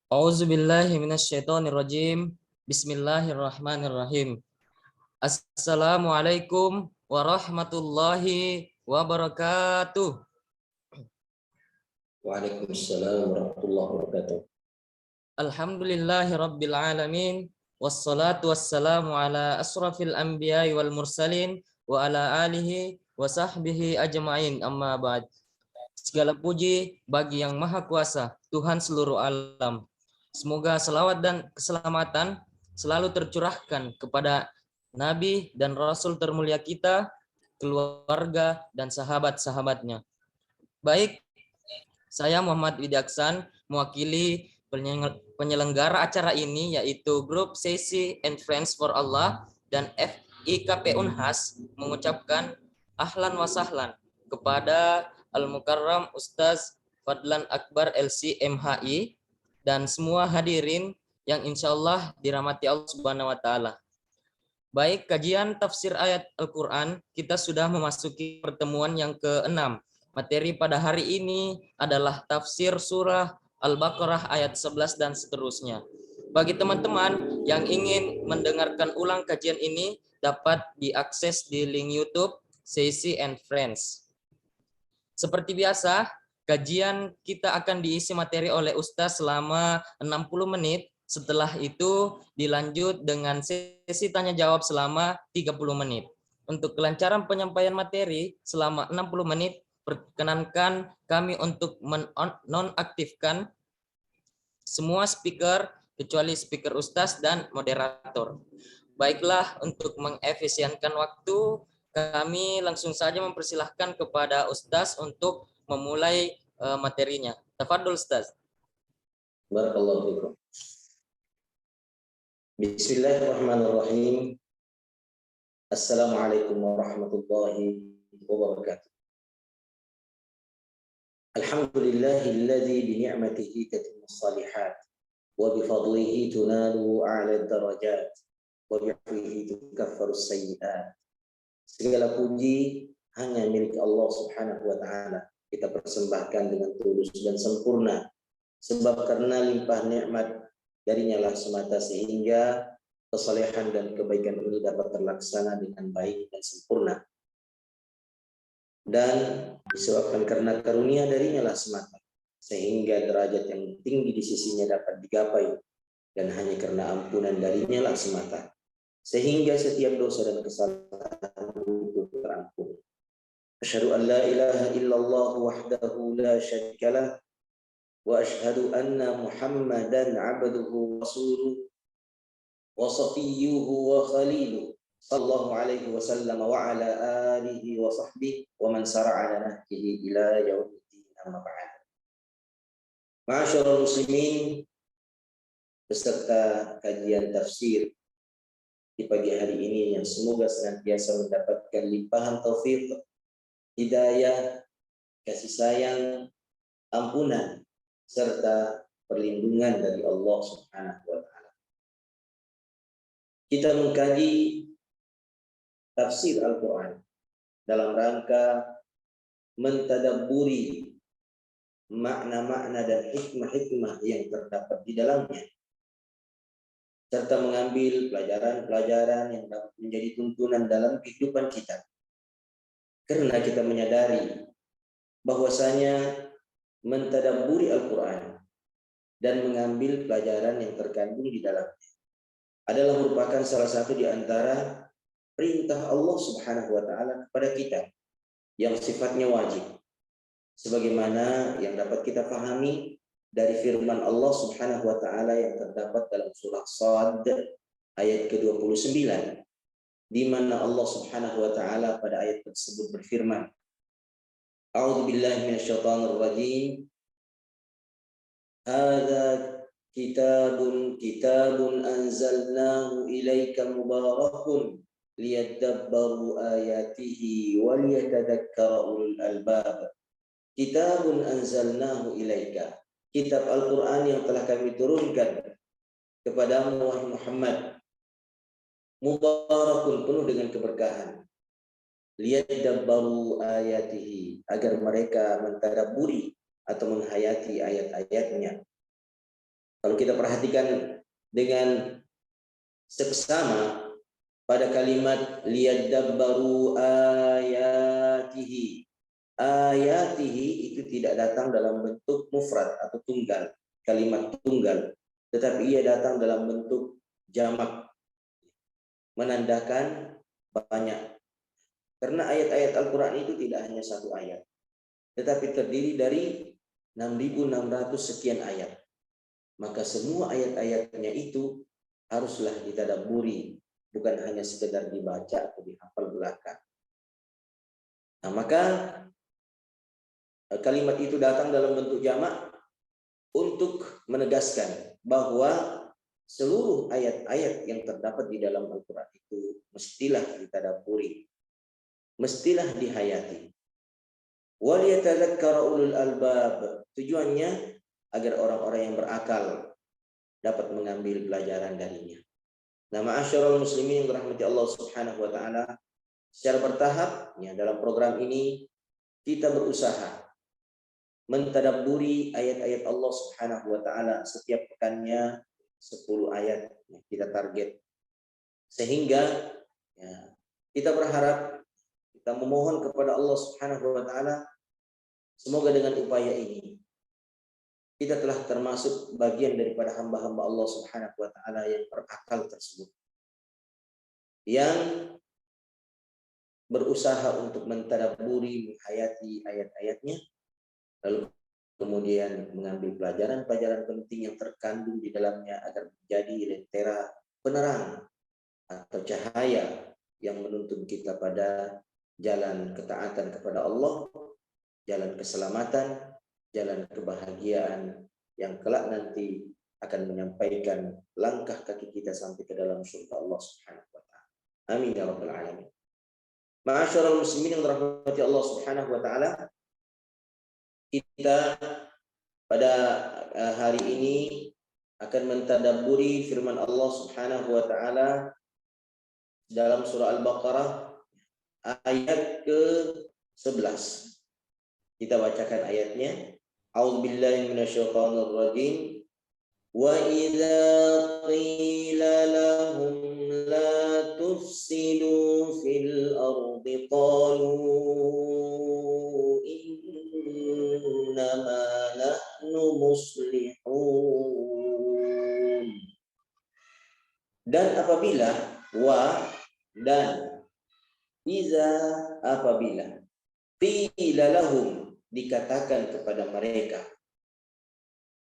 A'udzubillahi minasyaitonirrajim. Bismillahirrahmanirrahim. Assalamualaikum warahmatullahi wabarakatuh. Waalaikumsalam warahmatullahi wabarakatuh. Alhamdulillahi rabbil alamin. Wassalatu wassalamu ala asrafil anbiya'i wal mursalin wa ala alihi wa sahbihi ajma'in, amma ba'd. Segala puji bagi yang maha kuasa, Tuhan seluruh alam. Semoga selawat dan keselamatan selalu tercurahkan kepada Nabi dan Rasul termulia kita, keluarga, dan sahabat-sahabatnya. Baik, saya Muhammad Widaksan, mewakili penyelenggara acara ini, yaitu Grup Sesi and Friends for Allah dan FIKP Unhas, mengucapkan ahlan wa sahlan kepada Al-Mukarram Ustaz Fadlan Akbar LC MHI dan semua hadirin yang insya Allah dirahmati Allah Subhanahu wa Ta'ala. Baik, kajian tafsir ayat Al-Quran, kita sudah memasuki pertemuan yang ke-6. Materi pada hari ini adalah tafsir surah Al-Baqarah ayat 11 dan seterusnya. Bagi teman-teman yang ingin mendengarkan ulang kajian ini, dapat diakses di link YouTube Sesi and Friends. Seperti biasa, kajian kita akan diisi materi oleh Ustaz selama 60 menit. Setelah itu dilanjut dengan sesi tanya jawab selama 30 menit. Untuk kelancaran penyampaian materi selama 60 menit, perkenankan kami untuk menonaktifkan semua speaker kecuali speaker Ustaz dan moderator. Baiklah, untuk mengefisienkan waktu, kami langsung saja mempersilahkan kepada Ustaz untuk memulai materinya. Tafadhol Ustaz. Barakallahu fikum. Bismillahirrahmanirrahim. Assalamualaikum warahmatullahi wabarakatuh. Alhamdulillahilladzi bi ni'matihi tatimmus shalihat wa bi fadlihi tunalu a'la darajat wa bi 'afwihi tukaffarus sayyi'at. Segala puji hanya milik Allah Subhanahu wa taala. Kita persembahkan dengan tulus dan sempurna, sebab karena limpah nikmat darinya lah semata sehingga kesalehan dan kebaikan ini dapat terlaksana dengan baik dan sempurna. Dan disebabkan karena karunia darinya lah semata sehingga derajat yang tinggi di sisinya dapat digapai, dan hanya karena ampunan darinya lah semata sehingga setiap dosa dan kesalahan itu terampuni. Asyhadu an la ilaha illallah wahdahu la syarika lah wa asyhadu anna Muhammadan abduhu rasuluh wa safiyyuhu wa khaliluh sallallahu alaihi wasallam wa ala alihi wa sahbihi wa man sara ala nahjihi ila yaumiddin, amma ba'd. Ma'asyiral muslimin, beserta kajian tafsir di pagi hari ini yang semoga senantiasa mendapatkan limpahan taufik, hidayah, kasih sayang, ampunan, serta perlindungan dari Allah Subhanahu wa Ta'ala. Kita mengkaji tafsir Al-Quran dalam rangka mentadabburi makna-makna dan hikmah-hikmah yang terdapat di dalamnya, serta mengambil pelajaran-pelajaran yang dapat menjadi tuntunan dalam kehidupan kita. Karena kita menyadari bahwasanya mentadabburi Al-Quran dan mengambil pelajaran yang terkandung di dalamnya adalah merupakan salah satu di antara perintah Allah Subhanahu wa Ta'ala kepada kita yang sifatnya wajib, sebagaimana yang dapat kita pahami dari firman Allah Subhanahu wa Ta'ala yang terdapat dalam surah Shad ayat ke-29, di mana Allah Subhanahu wa Ta'ala pada ayat tersebut berfirman, A'udzu billahi minasyaitonir rajim. Hadza kitabun anzalnahu ilaika mubarakun liyadabbaru ayatihi wa liyatadzakkara ulul albab. Kitabun anzalnahu ilaika. Kitab Al-Qur'an yang telah kami turunkan kepadamu wahai Muhammad. Mubarakun, penuh dengan keberkahan. Liyadabbaru ayatihi, agar mereka mentadabburi atau menghayati ayat-ayatnya. Kalau kita perhatikan dengan seksama pada kalimat liyadabbaru ayatihi. Ayatihi itu tidak datang dalam bentuk mufrad atau tunggal, kalimat tunggal, tetapi ia datang dalam bentuk jamak, menandakan banyak. Karena ayat-ayat Al-Quran itu tidak hanya satu ayat, tetapi terdiri dari 6.600 sekian ayat. Maka semua ayat-ayatnya itu haruslah ditadabburi, bukan hanya sekedar dibaca atau dihafal belaka. Nah, maka kalimat itu datang dalam bentuk jamak untuk menegaskan bahwa seluruh ayat-ayat yang terdapat di dalam Al-Quran itu mestilah ditadabburi, mestilah dihayati. Waliyatadzakkara ulul albab, tujuannya agar orang-orang yang berakal dapat mengambil pelajaran darinya. Nah, ma'asyiral muslimin yang dirahmati Allah Subhanahu wa taala, secara bertahap ya, dalam program ini kita berusaha mentadabburi ayat-ayat Allah Subhanahu wa taala setiap pekannya 10 ayat yang kita target. Sehingga ya, kita berharap, kita memohon kepada Allah Subhanahu wa taala semoga dengan upaya ini kita telah termasuk bagian daripada hamba-hamba Allah Subhanahu wa taala yang berakal tersebut, yang berusaha untuk mentadabburi, menghayati ayat-ayatnya, lalu kemudian mengambil pelajaran-pelajaran penting yang terkandung di dalamnya agar menjadi lentera penerang atau cahaya yang menuntun kita pada jalan ketaatan kepada Allah, jalan keselamatan, jalan kebahagiaan yang kelak nanti akan menyampaikan langkah kaki kita sampai ke dalam surga Allah Subhanahu wa taala. Amin ya rabbal alamin. Ma'asyiral muslimin yang dirahmati Allah Subhanahu wa taala, kita pada hari ini akan mentadabburi firman Allah Subhanahu wa taala dalam surah Al-Baqarah ayat ke-11. Kita bacakan ayatnya. A'udzubillahi minasyaitonir rajim. Wa idza qila lahum la tufsidu fil ardi qalu innama nahnu muslihun. Dan apabila dan iza apabila qila lahum dikatakan kepada mereka.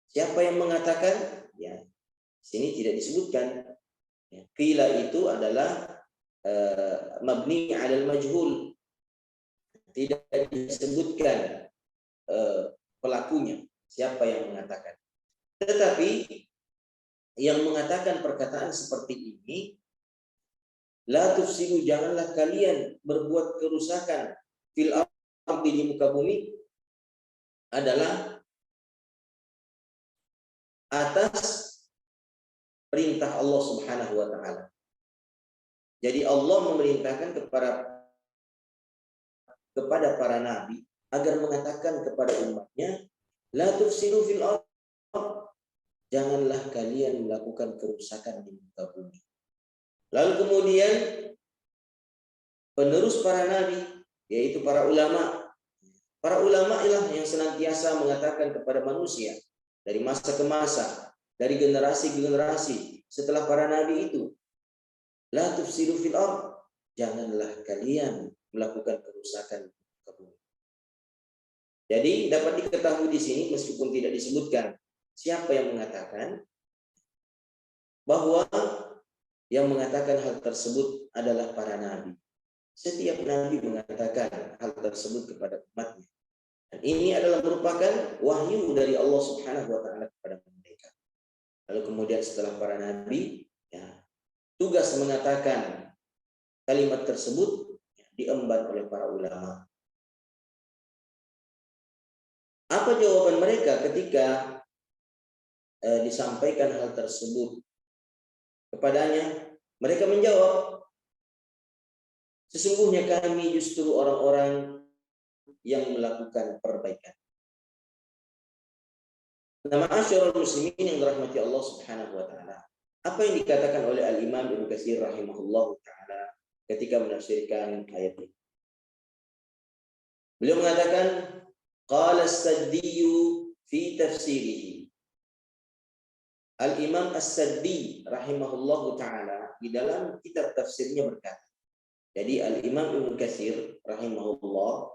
Siapa yang mengatakan? Ya, sini tidak disebutkan. Ya, qila itu adalah mabni 'alal majhul. Tidak disebutkan pelakunya, siapa yang mengatakan. Tetapi yang mengatakan perkataan seperti ini, la tufsidu, janganlah kalian berbuat kerusakan fil ardi, di muka bumi, adalah atas perintah Allah Subhanahu wa taala. Jadi Allah memerintahkan kepada para nabi agar mengatakan kepada umatnya, la tufsidu fil ardh, janganlah kalian melakukan kerusakan di muka bumi. Lalu kemudian penerus para nabi, yaitu para ulama ialah yang senantiasa mengatakan kepada manusia dari masa ke masa, dari generasi ke generasi setelah para nabi itu, la tufsidu fil ardh, janganlah kalian melakukan kerusakan di muka bumi. Jadi dapat diketahui di sini, meskipun tidak disebutkan siapa yang mengatakan, bahwa yang mengatakan hal tersebut adalah para nabi. Setiap nabi mengatakan hal tersebut kepada umatnya. Dan ini adalah merupakan wahyu dari Allah Subhanahu wa taala kepada mereka. Lalu kemudian setelah para nabi, ya, tugas mengatakan kalimat tersebut diemban oleh para ulama. Apa jawaban mereka ketika disampaikan hal tersebut kepadanya? Mereka menjawab, sesungguhnya kami justru orang-orang yang melakukan perbaikan. Nah, ma'asyiral muslimin yang dirahmati Allah Subhanahu wa taala. Apa yang dikatakan oleh Al-Imam Ibnu Katsir rahimahullah taala ketika menafsirkan ayat ini? Beliau mengatakan qala as-Saddi fi tafsirihi. Al-Imam As-Saddi rahimahullahu taala di dalam kitab tafsirnya berkata. Jadi Al-Imam Ibnu Katsir rahimahullah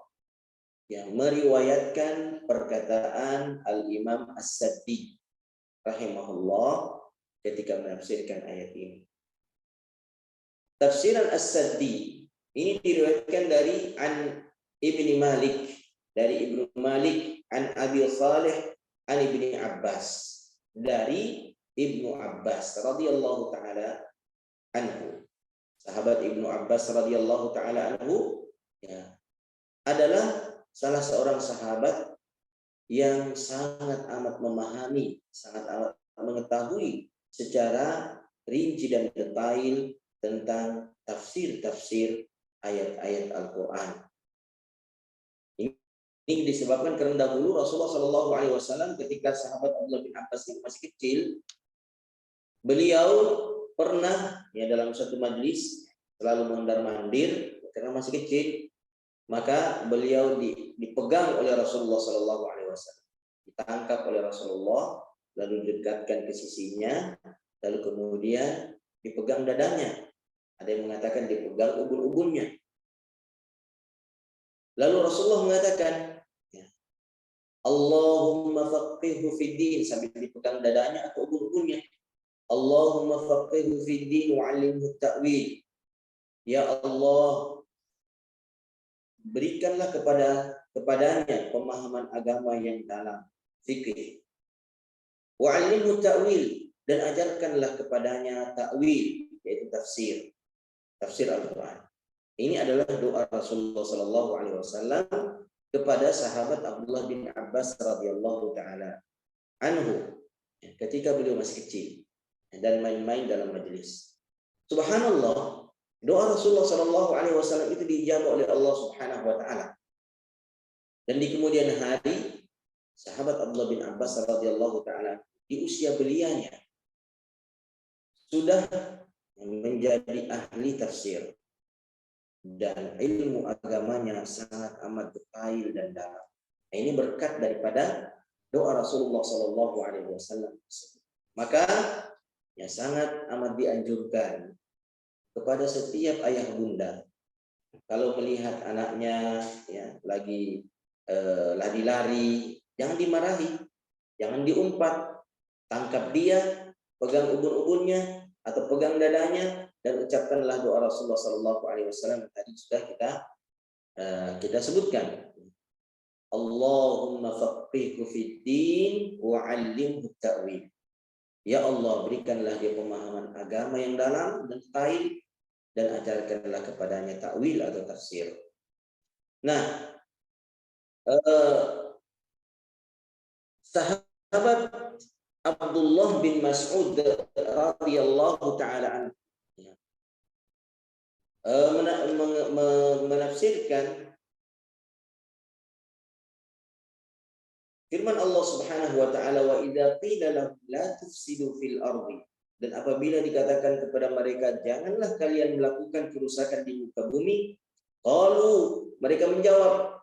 yang meriwayatkan perkataan Al-Imam As-Saddi rahimahullah ketika menafsirkan ayat ini. Tafsiran As-Saddi ini diriwayatkan dari an Ibni Malik, dari Ibnu Malik, an Abi Salih, an Ibni Abbas, dari Ibnu Abbas radhiyallahu taala anhu. Sahabat Ibnu Abbas radhiyallahu taala anhu ya, adalah salah seorang sahabat yang sangat amat memahami, sangat amat mengetahui secara rinci dan detail tentang tafsir-tafsir ayat-ayat Al-Quran. Ini disebabkan karena dahulu Rasulullah Shallallahu Alaihi Wasallam ketika sahabat Abdullah bin Abbas masih kecil, beliau pernah ya dalam satu majlis selalu mondar-mandir karena masih kecil, maka beliau dipegang oleh Rasulullah Shallallahu Alaihi Wasallam, ditangkap oleh Rasulullah, lalu didekatkan ke sisinya, lalu kemudian dipegang dadanya. Ada yang mengatakan dipegang ubun-ubunnya. Lalu Rasulullah mengatakan, Allahumma faqihhu fid din, sambil dipegang dadanya atau ubun-ubunnya. Allahumma faqihhu fid din wa 'allimhu ta'wil. Ya Allah, berikanlah kepadanya pemahaman agama yang dalam, fikih. Wa 'allimhu ta'wil, dan ajarkanlah kepadanya ta'wil, yaitu tafsir Al-Quran. Ini adalah doa Rasulullah Sallallahu Alaihi Wasallam kepada sahabat Abdullah bin Abbas radhiyallahu taala anhu ketika beliau masih kecil dan main-main dalam majelis. Subhanallah, doa Rasulullah Sallallahu Alaihi Wasallam itu diijabah oleh Allah Subhanahu Wa Taala. Dan di kemudian hari, sahabat Abdullah bin Abbas radhiyallahu taala di usia belianya sudah menjadi ahli tafsir dan ilmu agamanya sangat amat detail dan dalam. Nah, ini berkat daripada doa Rasulullah Shallallahu Alaihi Wasallam. Maka ya sangat amat dianjurkan kepada setiap ayah bunda kalau melihat anaknya ya lagi lari-lari, jangan dimarahi, jangan diumpat, tangkap dia, pegang ubun-ubunnya atau pegang dadanya, dan ucapkanlah doa Rasulullah Sallallahu Alaihi Wasallam yang tadi sudah kita sebutkan. Allahumma faqihhu fid din wa 'allimhu ta'wil. Ya Allah, berikanlah dia pemahaman agama yang dalam dan detail, dan ajarkanlah kepadanya ta'wil atau tafsir. Nah, sahabat Abdullah bin Mas'ud radhiyallahu taala anhu menafsirkan firman Allah Subhanahu wa taala, wa idza qila lahum la tufsidu fil ardi, dan apabila dikatakan kepada mereka janganlah kalian melakukan kerusakan di muka bumi, qalu, mereka menjawab,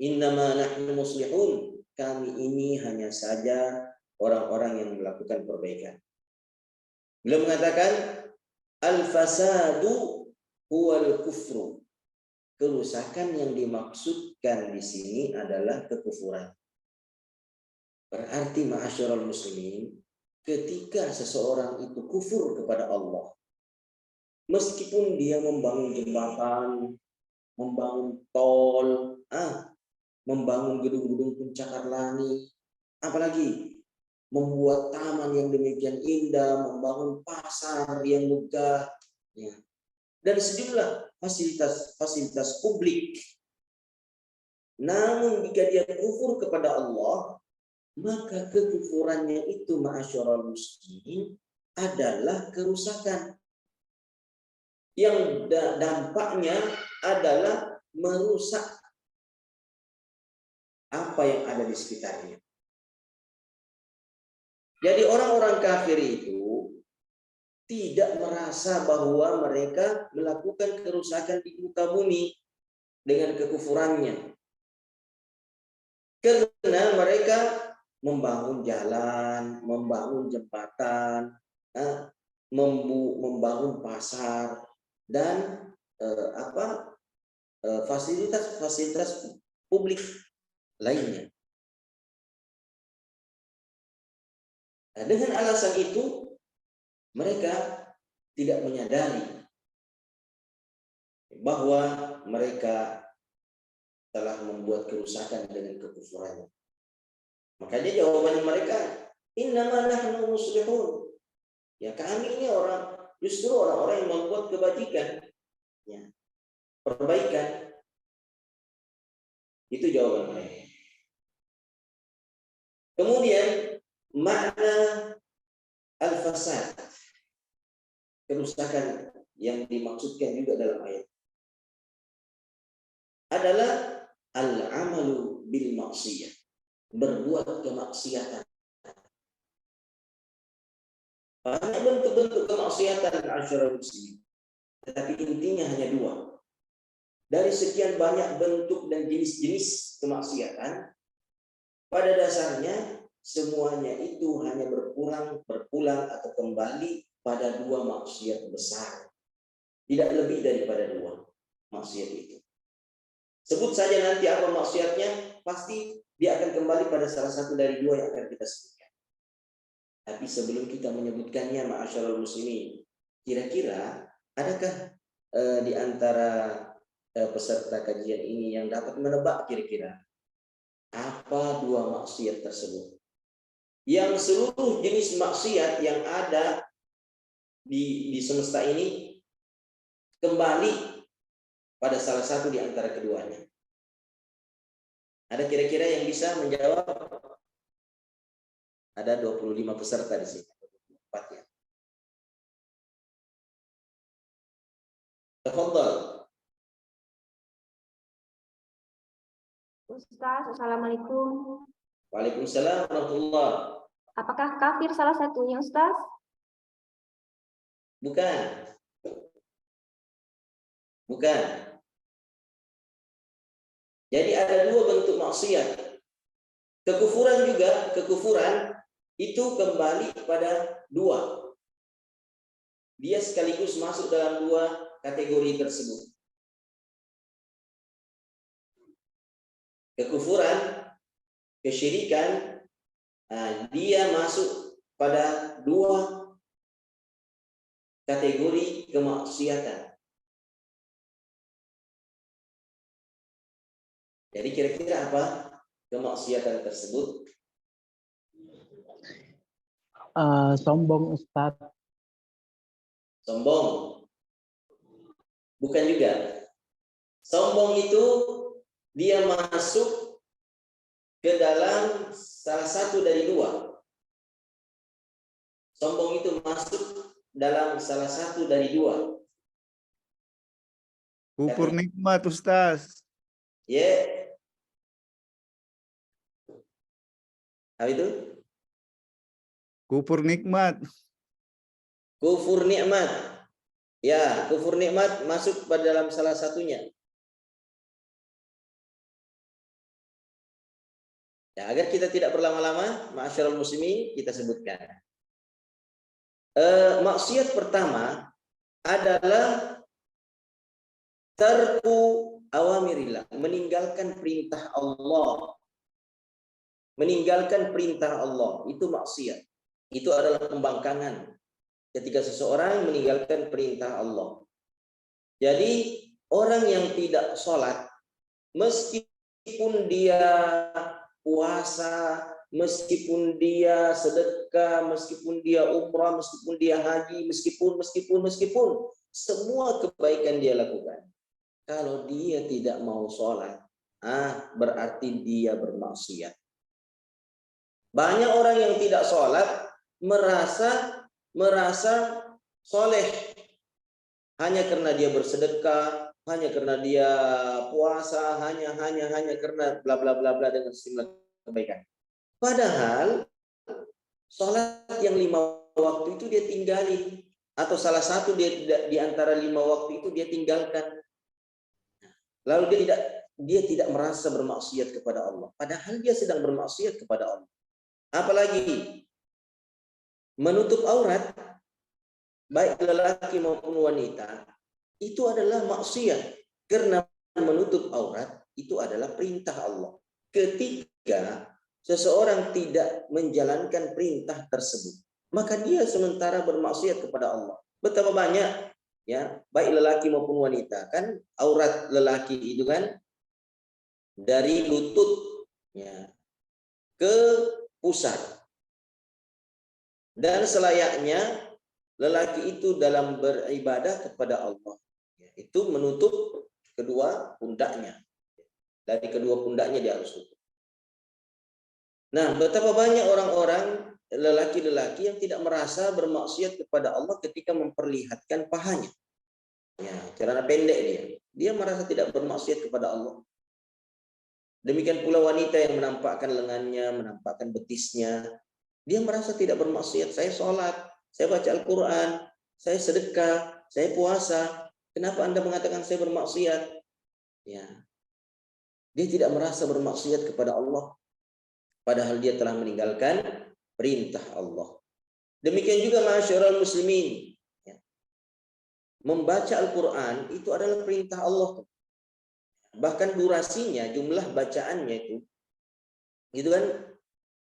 innama nahnu muslihun, kami ini hanya saja orang-orang yang melakukan perbaikan. Beliau mengatakan al-fasadu huwal kufru. Kerusakan yang dimaksudkan di sini adalah kekufuran. Berarti ma'asyiral muslimin, ketika seseorang itu kufur kepada Allah, meskipun dia membangun jembatan, membangun tol, membangun gedung-gedung pencakar langit, apalagi membuat taman yang demikian indah, membangun pasar yang megah, ya, dan sejumlah fasilitas publik. Namun jika dia kufur kepada Allah, maka kekufurannya itu ma'asyiral muslimin adalah kerusakan yang dampaknya adalah merusak apa yang ada di sekitarnya. Jadi orang-orang kafir itu tidak merasa bahwa mereka melakukan kerusakan di muka bumi dengan kekufurannya. Karena mereka membangun jalan, membangun jembatan, membangun pasar, dan fasilitas-fasilitas publik lainnya. Nah, dengan alasan itu mereka tidak menyadari bahwa mereka telah membuat kerusakan dengan kekufurannya. Makanya jawaban mereka, innama nahnu muslihun. Ya, kami ini justru orang-orang yang membuat kebajikan, ya, perbaikan. Itu jawaban mereka. Kemudian makna al-fasad, kerusakan yang dimaksudkan juga dalam ayat adalah al-amalu bil maksiyah, berbuat kemaksiatan. Banyak bentuk-bentuk kemaksiatan masyarakat muslim, tetapi intinya hanya dua. Dari sekian banyak bentuk dan jenis-jenis kemaksiatan, pada dasarnya semuanya itu hanya berpulang atau kembali pada dua maksiat besar. Tidak lebih daripada dua maksiat itu. Sebut saja nanti apa maksiatnya, pasti dia akan kembali pada salah satu dari dua yang akan kita sebutkan. Tapi sebelum kita menyebutkannya, ma'asyarul muslimin, kira-kira adakah di antara peserta kajian ini yang dapat menebak kira-kira apa dua maksiat tersebut? Yang seluruh jenis maksiat yang ada di semesta ini kembali pada salah satu di antara keduanya. Ada kira-kira yang bisa menjawab? Ada 25 peserta di sini. 4 ya. Tafadhal. Ustaz, Assalamualaikum. Waalaikumsalam warahmatullahi. Apakah kafir salah satunya, Ustaz? Bukan. Bukan. Jadi ada dua bentuk maksiat. Kekufuran juga, kekufuran itu kembali pada dua. Dia sekaligus masuk dalam dua kategori tersebut. Kekufuran, kesyirikan, dia masuk pada dua kategori kemaksiatan. Jadi kira-kira apa kemaksiatan tersebut? Sombong, Ustaz. Sombong. Bukan juga. Sombong itu dia masuk ke dalam salah satu dari dua. Sombong itu masuk dalam salah satu dari dua. Kufur nikmat, Ustaz. Ya. Apa itu? Kufur nikmat. Kufur nikmat. Ya, kufur nikmat masuk pada dalam salah satunya. Ya, agar kita tidak berlama-lama, ma'asyiral muslimin, kita sebutkan. Maksiat pertama adalah tarku awamirillah, meninggalkan perintah Allah. Meninggalkan perintah Allah, itu maksiat. Itu adalah pembangkangan ketika seseorang meninggalkan perintah Allah. Jadi orang yang tidak sholat, meskipun dia puasa, meskipun dia sedekah, meskipun dia umrah, meskipun dia haji, meskipun semua kebaikan dia lakukan, kalau dia tidak mau sholat, berarti dia bermaksiat. Banyak orang yang tidak sholat merasa soleh hanya karena dia bersedekah, hanya karena dia puasa, hanya karena bla bla bla bla dengan sejumlah kebaikan. Padahal Sholat yang 5 waktu itu dia tinggalin, atau salah satu di antara 5 waktu itu dia tinggalkan. Lalu dia tidak merasa bermaksiat kepada Allah, padahal dia sedang bermaksiat kepada Allah. Apalagi menutup aurat, baik lelaki maupun wanita, itu adalah maksiat, karena menutup aurat itu adalah perintah Allah. Ketika seseorang tidak menjalankan perintah tersebut, maka dia sementara bermaksiat kepada Allah. Betapa banyak, ya, baik lelaki maupun wanita, kan aurat lelaki itu kan dari lutut, ya, ke pusar, dan selayaknya lelaki itu dalam beribadah kepada Allah, ya, itu menutup kedua pundaknya. Dari kedua pundaknya dia harus tutup. Nah, betapa banyak orang-orang lelaki-lelaki yang tidak merasa bermaksiat kepada Allah ketika memperlihatkan pahanya. Ya, celana pendek dia merasa tidak bermaksiat kepada Allah. Demikian pula wanita yang menampakkan lengannya, menampakkan betisnya, dia merasa tidak bermaksiat. Saya sholat, saya baca Al-Quran, saya sedekah, saya puasa. Kenapa Anda mengatakan saya bermaksiat? Ya, dia tidak merasa bermaksiat kepada Allah, padahal dia telah meninggalkan perintah Allah. Demikian juga ma'asyiral muslimin, ya, membaca Al-Quran itu adalah perintah Allah. Bahkan durasinya, jumlah bacaannya itu kan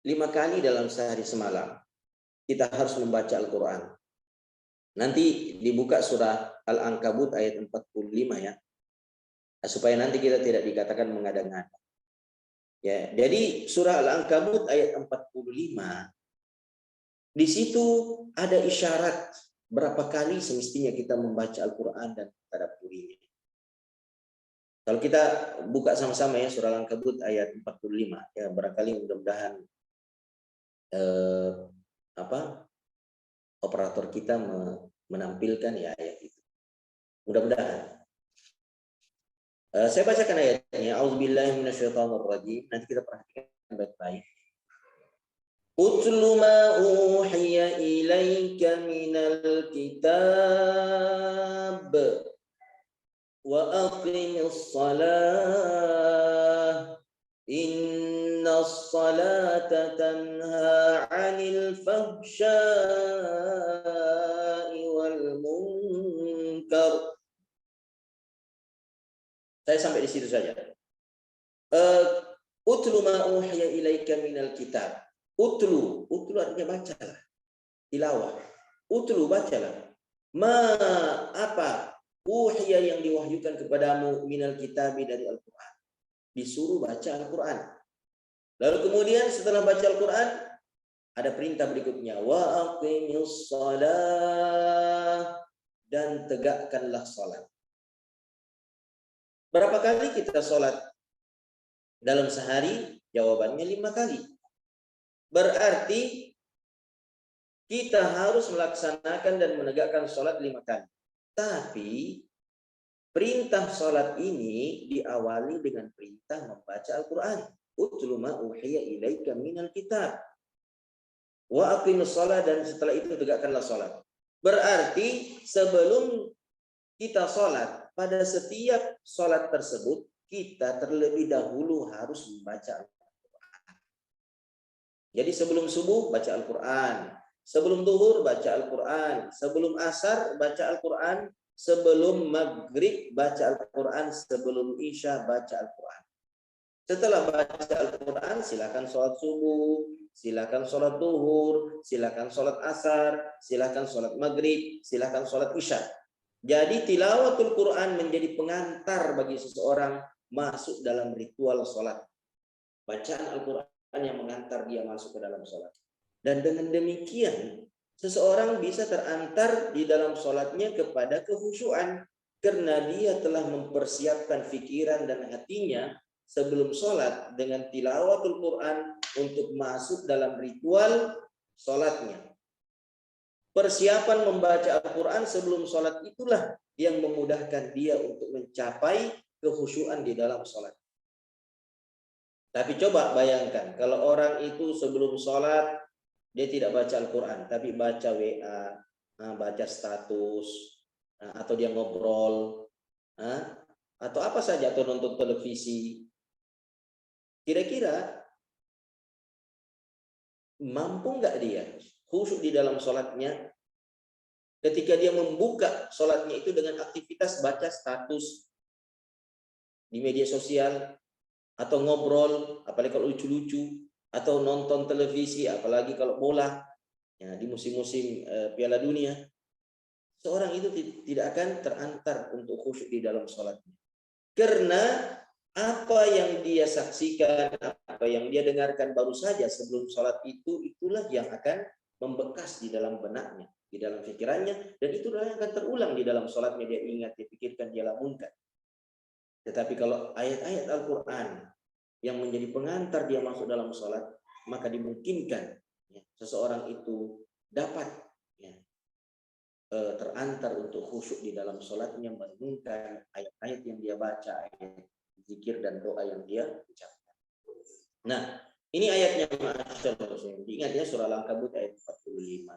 5 kali dalam sehari semalam kita harus membaca Al-Quran. Nanti dibuka surah Al-Ankabut ayat 45, ya, supaya nanti kita tidak dikatakan mengada-ngada. Ya, jadi surah Al-Ankabut ayat 45, di situ ada isyarat berapa kali semestinya kita membaca Al-Quran dan tadabburinya. Kalau kita buka sama-sama, ya, surah Al-Ankabut ayat 45, ya, barangkali mudah-mudahan operator kita menampilkan, ya, ayat itu. Mudah-mudahan. Saya bacakan ayatnya. A'udzubillahi minasyaitonirrajim. Nanti kita perhatikan baik-baik. Utlu ma uhiya ilaika minal kitab wa aqimis salah. Innas salata tanha 'anil fahsya'i wal munkar. Saya sampai di situ saja. Utlu ma uhiya ilaika minal kitab. Utlu artinya bacalah, tilawah. Utlu, bacalah. Ma, apa? Uhiya, yang diwahyukan kepadamu, minal kitabi, dari Al-Quran. Disuruh baca Al-Quran. Lalu kemudian setelah baca Al-Quran, ada perintah berikutnya. Wa aqimis shalah, dan tegakkanlah salat. Berapa kali kita sholat dalam sehari? Jawabannya 5 kali. Berarti kita harus melaksanakan dan menegakkan sholat 5 kali. Tapi perintah sholat ini diawali dengan perintah membaca Al-Quran. Utlu ma uhiya ilaika minal kitab wa aqimus shalah, dan setelah itu tegakkanlah sholat. Berarti sebelum kita sholat, pada setiap sholat tersebut, kita terlebih dahulu harus membaca Al-Quran. Jadi sebelum subuh, baca Al-Quran. Sebelum duhur, baca Al-Quran. Sebelum asar, baca Al-Quran. Sebelum maghrib, baca Al-Quran. Sebelum isya, baca Al-Quran. Setelah baca Al-Quran, silakan sholat subuh, silakan sholat duhur, silakan sholat asar, silakan sholat maghrib, silakan sholat isya. Jadi tilawatul Quran menjadi pengantar bagi seseorang masuk dalam ritual sholat. Bacaan Al-Quran yang mengantar dia masuk ke dalam sholat. Dan dengan demikian, seseorang bisa terantar di dalam sholatnya kepada kehusyuan. Karena dia telah mempersiapkan pikiran dan hatinya sebelum sholat dengan tilawatul Quran untuk masuk dalam ritual sholatnya. Persiapan membaca Al-Quran sebelum sholat itulah yang memudahkan dia untuk mencapai kekhusyuan di dalam sholat. Tapi coba bayangkan, kalau orang itu sebelum sholat Dia tidak baca Al-Quran, tapi baca WA, baca status, atau dia ngobrol, atau apa saja, atau nonton televisi. Kira-kira mampu nggak dia khusyuk di dalam sholatnya ketika dia membuka sholatnya itu dengan aktivitas baca status di media sosial, atau ngobrol, apalagi kalau lucu-lucu, atau nonton televisi, apalagi kalau bola, ya, di musim-musim Piala Dunia. Seorang itu tidak akan terantar untuk khusyuk di dalam sholatnya. Karena apa yang dia saksikan, apa yang dia dengarkan baru saja sebelum sholat itu, itulah yang akan membekas di dalam benaknya, di dalam pikirannya, dan itulah yang akan terulang di dalam sholatnya. Dia ingat, dia pikirkan, dia lamunkan. Tetapi kalau ayat-ayat Al-Quran yang menjadi pengantar dia masuk dalam sholat, maka dimungkinkan seseorang itu dapat terantar untuk khusyuk di dalam sholatnya, merenungkan ayat-ayat yang dia baca, ayat zikir dan doa yang dia ucapkan. Nah, ini ayatnya ma'asyiral muslimin. Diingat ya, surah Al-Ankabut ayat 45.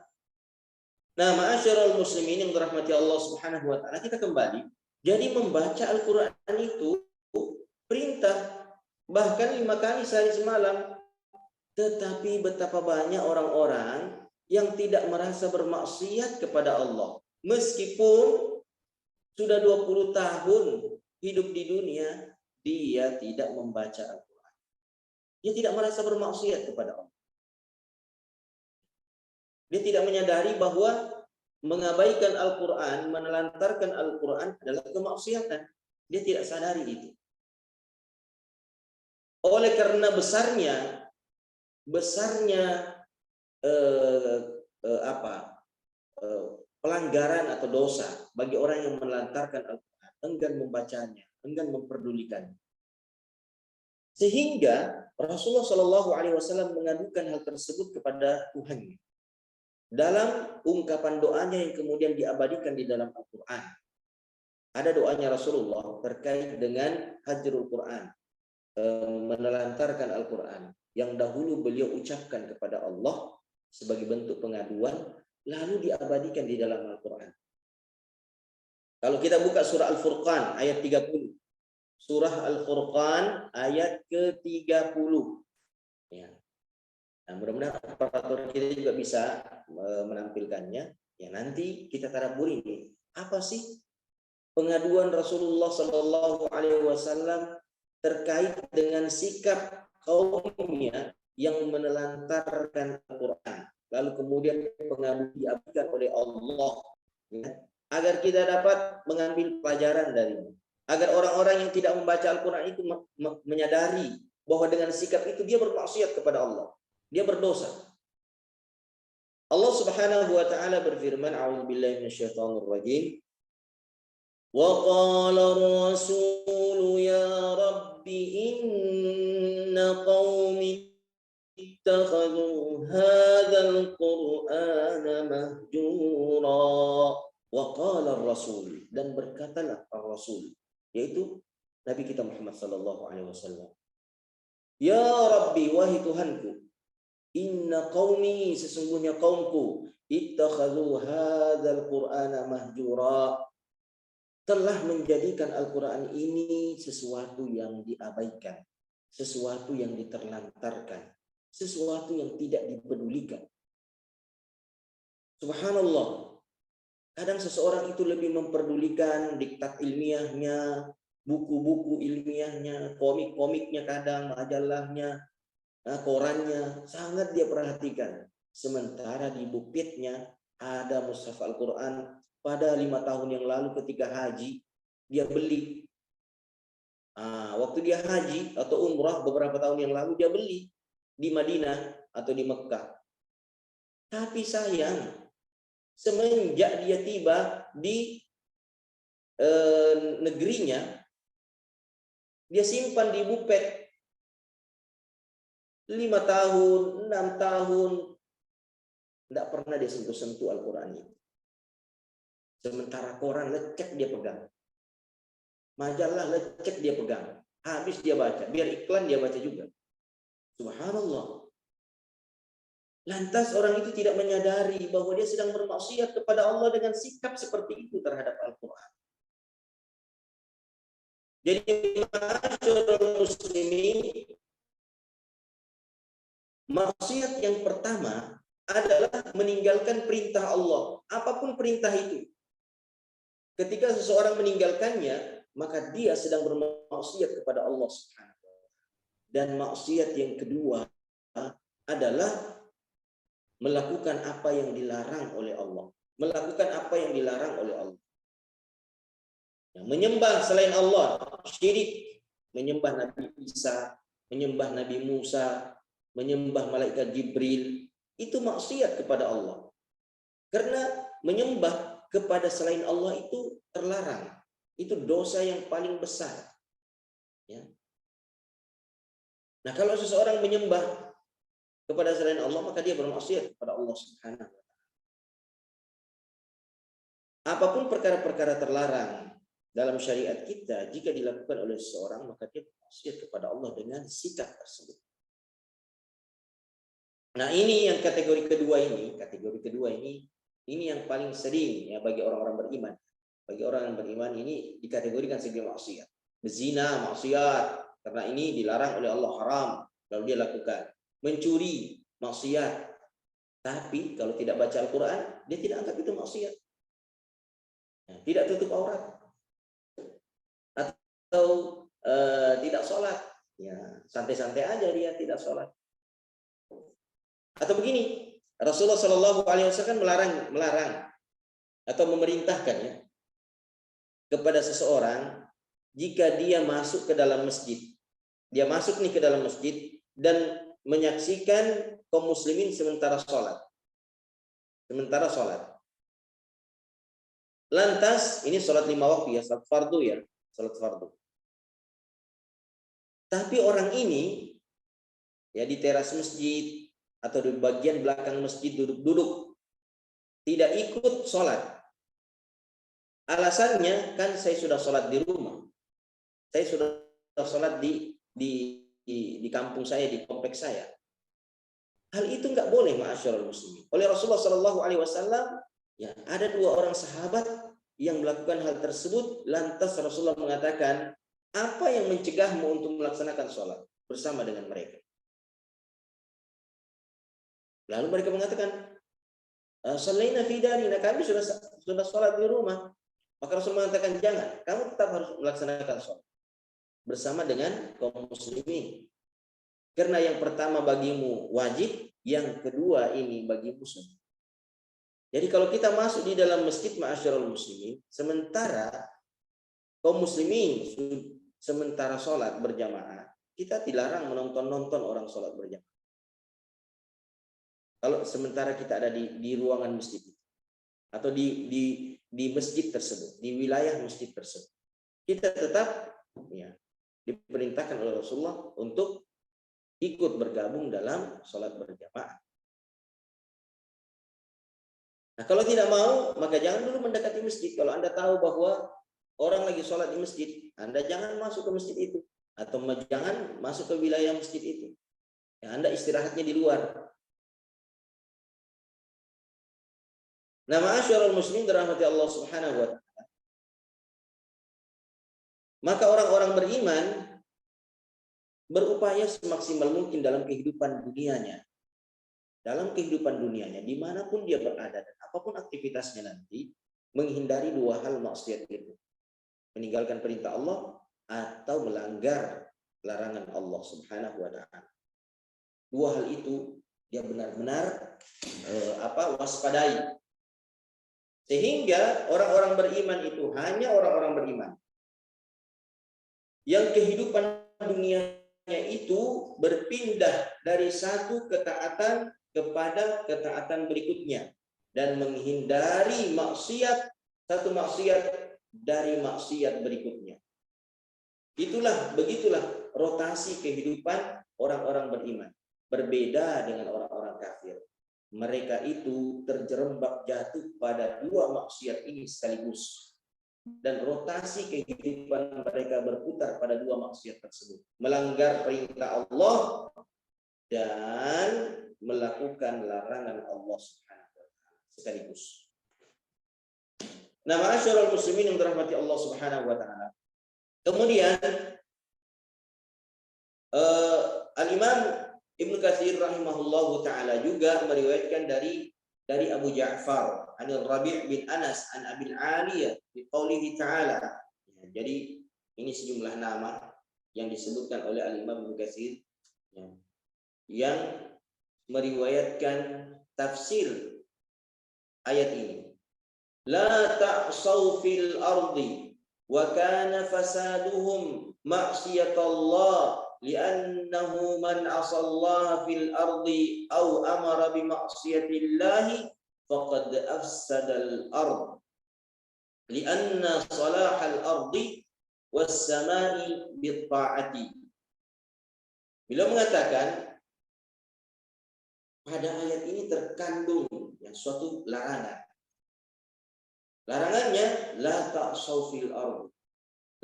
Nah, ma'asyiral muslimin yang dirahmati Allah Subhanahu wa taala, kita kembali. Jadi membaca Al-Qur'an itu perintah, bahkan 5 kali sehari semalam. Tetapi betapa banyak orang-orang yang tidak merasa bermaksiat kepada Allah, meskipun sudah 20 tahun hidup di dunia, dia tidak membaca Al-Quran. Dia tidak merasa bermaksiat kepada Allah. Dia tidak menyadari bahwa mengabaikan Al-Quran, menelantarkan Al-Quran adalah kemaksiatan. Dia tidak sadari itu. Oleh karena besarnya pelanggaran atau dosa bagi orang yang menelantarkan Al-Quran, enggan membacanya, enggan memperdulikan. Sehingga Rasulullah Shallallahu Alaihi Wasallam mengadukan hal tersebut kepada Tuhan dalam ungkapan doanya yang kemudian diabadikan di dalam Al-Quran. Ada doanya Rasulullah terkait dengan hajrul Quran, menelantarkan Al-Quran, yang dahulu beliau ucapkan kepada Allah sebagai bentuk pengaduan, lalu diabadikan di dalam Al-Quran. Kalau kita buka surah Al-Furqan ayat 30. Surah Al-Furqan ayat ke-30. Ya. Nah, mudah-mudahan operator kita juga bisa menampilkannya. Ya, nanti kita tadabburi ini. Apa sih pengaduan Rasulullah Shallallahu Alaihi Wasallam terkait dengan sikap kaumnya yang menelantarkan Al-Quran, lalu kemudian pengaduan diabadikan oleh Allah, ya, agar kita dapat mengambil pelajaran darinya, agar orang-orang yang tidak membaca Al-Quran itu menyadari bahwa dengan sikap itu dia bermaksiat kepada Allah, dia berdosa. Allah Subhanahu wa taala berfirman, a'udzubillahi minasyaitonir rajim. Wa qala ar-rasulu ya rabbi inna qaumi ittakhadhu hadzal qur'ana mahjura. Wa qala ar-rasul, dan berkatalah ar-rasul, yaitu Nabi kita Muhammad sallallahu alaihi wasallam. Ya Rabbi, wahai Tuhanku, inna qaumi, sesungguhnya kaumku, ittakhadhu hadzal qur'ana mahjura, telah menjadikan Al-Quran ini sesuatu yang diabaikan, sesuatu yang diterlantarkan, sesuatu yang tidak dipedulikan. Subhanallah, kadang seseorang itu lebih memperdulikan diktat ilmiahnya, buku-buku ilmiahnya, komik-komiknya, kadang majalahnya, korannya, sangat dia perhatikan. Sementara di bukitnya ada mushaf Al-Quran. Pada 5 tahun yang lalu ketika haji, dia beli. Waktu dia haji atau umrah beberapa tahun yang lalu, dia beli di Madinah atau di Mekah. Tapi sayang, semenjak dia tiba di negerinya, dia simpan di bupet 5 tahun, 6 tahun, tidak pernah dia sentuh-sentuh Al-Quran itu. Sementara koran lecek dia pegang, majalah lecek dia pegang, habis dia baca, biar iklan dia baca juga. Subhanallah. Lantas orang itu tidak menyadari bahwa dia sedang bermaksiat kepada Allah dengan sikap seperti itu terhadap Al-Quran. Jadi ma'asyiral muslimin, maksiat yang pertama adalah meninggalkan perintah Allah, apapun perintah itu. Ketika seseorang meninggalkannya, maka dia sedang bermaksiat kepada Allah Subhanahu wa taala. Dan maksiat yang kedua adalah melakukan apa yang dilarang oleh Allah. Melakukan apa yang dilarang oleh Allah. Menyembah selain Allah, syirik, menyembah Nabi Isa, menyembah Nabi Musa, menyembah malaikat Jibril, itu maksiat kepada Allah. Karena menyembah kepada selain Allah itu terlarang. Itu dosa yang paling besar. Ya. Nah, kalau seseorang menyembah kepada selain Allah, maka dia bermaksiat kepada Allah Subhanahu wa taala. Apapun perkara-perkara terlarang dalam syariat kita, jika dilakukan oleh seseorang, maka dia bermaksiat kepada Allah dengan sikap tersebut. Nah, ini yang kategori kedua ini yang paling sering ya bagi orang-orang beriman. Bagi orang yang beriman ini dikategorikan sebagai maksiat. Berzina maksiat, karena ini dilarang oleh Allah, haram, lalu dia lakukan. Mencuri maksiat, tapi kalau tidak baca Al-Quran, dia tidak anggap itu maksiat. Nah, tidak tutup aurat, atau tidak sholat, ya santai-santai aja dia tidak sholat. Atau begini, Rasulullah Shallallahu Alaihi Wasallam melarang atau memerintahkan ya kepada seseorang jika dia masuk ke dalam masjid, dia masuk nih ke dalam masjid dan menyaksikan kaum muslimin sementara sholat. Lantas ini sholat 5 waktu ya, sholat fardu ya, sholat fardu. Tapi orang ini ya di teras masjid atau di bagian belakang masjid duduk-duduk, tidak ikut sholat. Alasannya kan saya sudah sholat di rumah, saya sudah sholat di kampung saya, di kompleks saya. Hal itu nggak boleh, ma'asyiral muslimin. Oleh Rasulullah Shallallahu Alaihi Wasallam, ya ada 2 orang sahabat yang melakukan hal tersebut. Lantas Rasulullah mengatakan, apa yang mencegahmu untuk melaksanakan sholat bersama dengan mereka? Lalu mereka mengatakan, Shallaina fi darina, kami sudah sholat di rumah. Maka Rasul mengatakan, jangan, kamu tetap harus melaksanakan sholat bersama dengan kaum muslimin. Karena yang pertama bagimu wajib, yang kedua ini bagimu sunnah. Jadi kalau kita masuk di dalam masjid, ma'asyiral muslimin, sementara kaum muslimin sementara sholat berjamaah, kita dilarang menonton orang sholat berjamaah. Kalau sementara kita ada di ruangan masjid atau di masjid tersebut, di wilayah masjid tersebut, kita tetap ya diperintahkan oleh Rasulullah untuk ikut bergabung dalam sholat berjamaah. Nah, kalau tidak mau, maka jangan dulu mendekati masjid. Kalau Anda tahu bahwa orang lagi sholat di masjid, Anda jangan masuk ke masjid itu, atau jangan masuk ke wilayah masjid itu. Ya, Anda istirahatnya di luar. Nah, ma'asyiral muslimin dirahmati Allah Subhanahu wa taala. Maka orang-orang beriman berupaya semaksimal mungkin dalam kehidupan dunianya. Dalam kehidupan dunianya, dimanapun dia berada dan apapun aktivitasnya nanti, menghindari 2 hal maksiat itu. Meninggalkan perintah Allah atau melanggar larangan Allah Subhanahu wa taala. 2 hal itu dia benar-benar waspadai. Sehingga orang-orang beriman itu hanya orang-orang beriman yang kehidupan dunianya itu berpindah dari satu ketaatan kepada ketaatan berikutnya dan menghindari satu maksiat dari maksiat berikutnya. Begitulah rotasi kehidupan orang-orang beriman. Berbeda dengan orang-orang kafir. Mereka itu terjerembab jatuh pada 2 maksiat ini sekaligus. Dan rotasi kehidupan mereka berputar pada 2 maksiat tersebut. Melanggar perintah Allah dan melakukan larangan Allah Subhanahu wa taala sekaligus. Nah, ma'asyiral muslimin yang dirahmati Allah Subhanahu wa taala. Kemudian Al-Imam Ibnu Katsir rahimahullahu taala juga meriwayatkan dari Abu Ja'far Anil Rabi' bin Anas an Abil Aliyah bi qoulihi ta'ala. Ya, jadi ini sejumlah nama yang disebutkan oleh Al-Imam Ibnu Katsir yang meriwayatkan tafsir ayat ini. La ta'saw fil ardi wa kana fasaduhum ma'siyatallah li'annahu man 'asallaha fil ardi aw amara bi ma'siyatillahi faqad afsadal ard li'anna salahal ardi was samai bit ta'ati. Beliau mengatakan pada ayat ini terkandung yang suatu larangan. Larangannya la ta'saw fil ardi.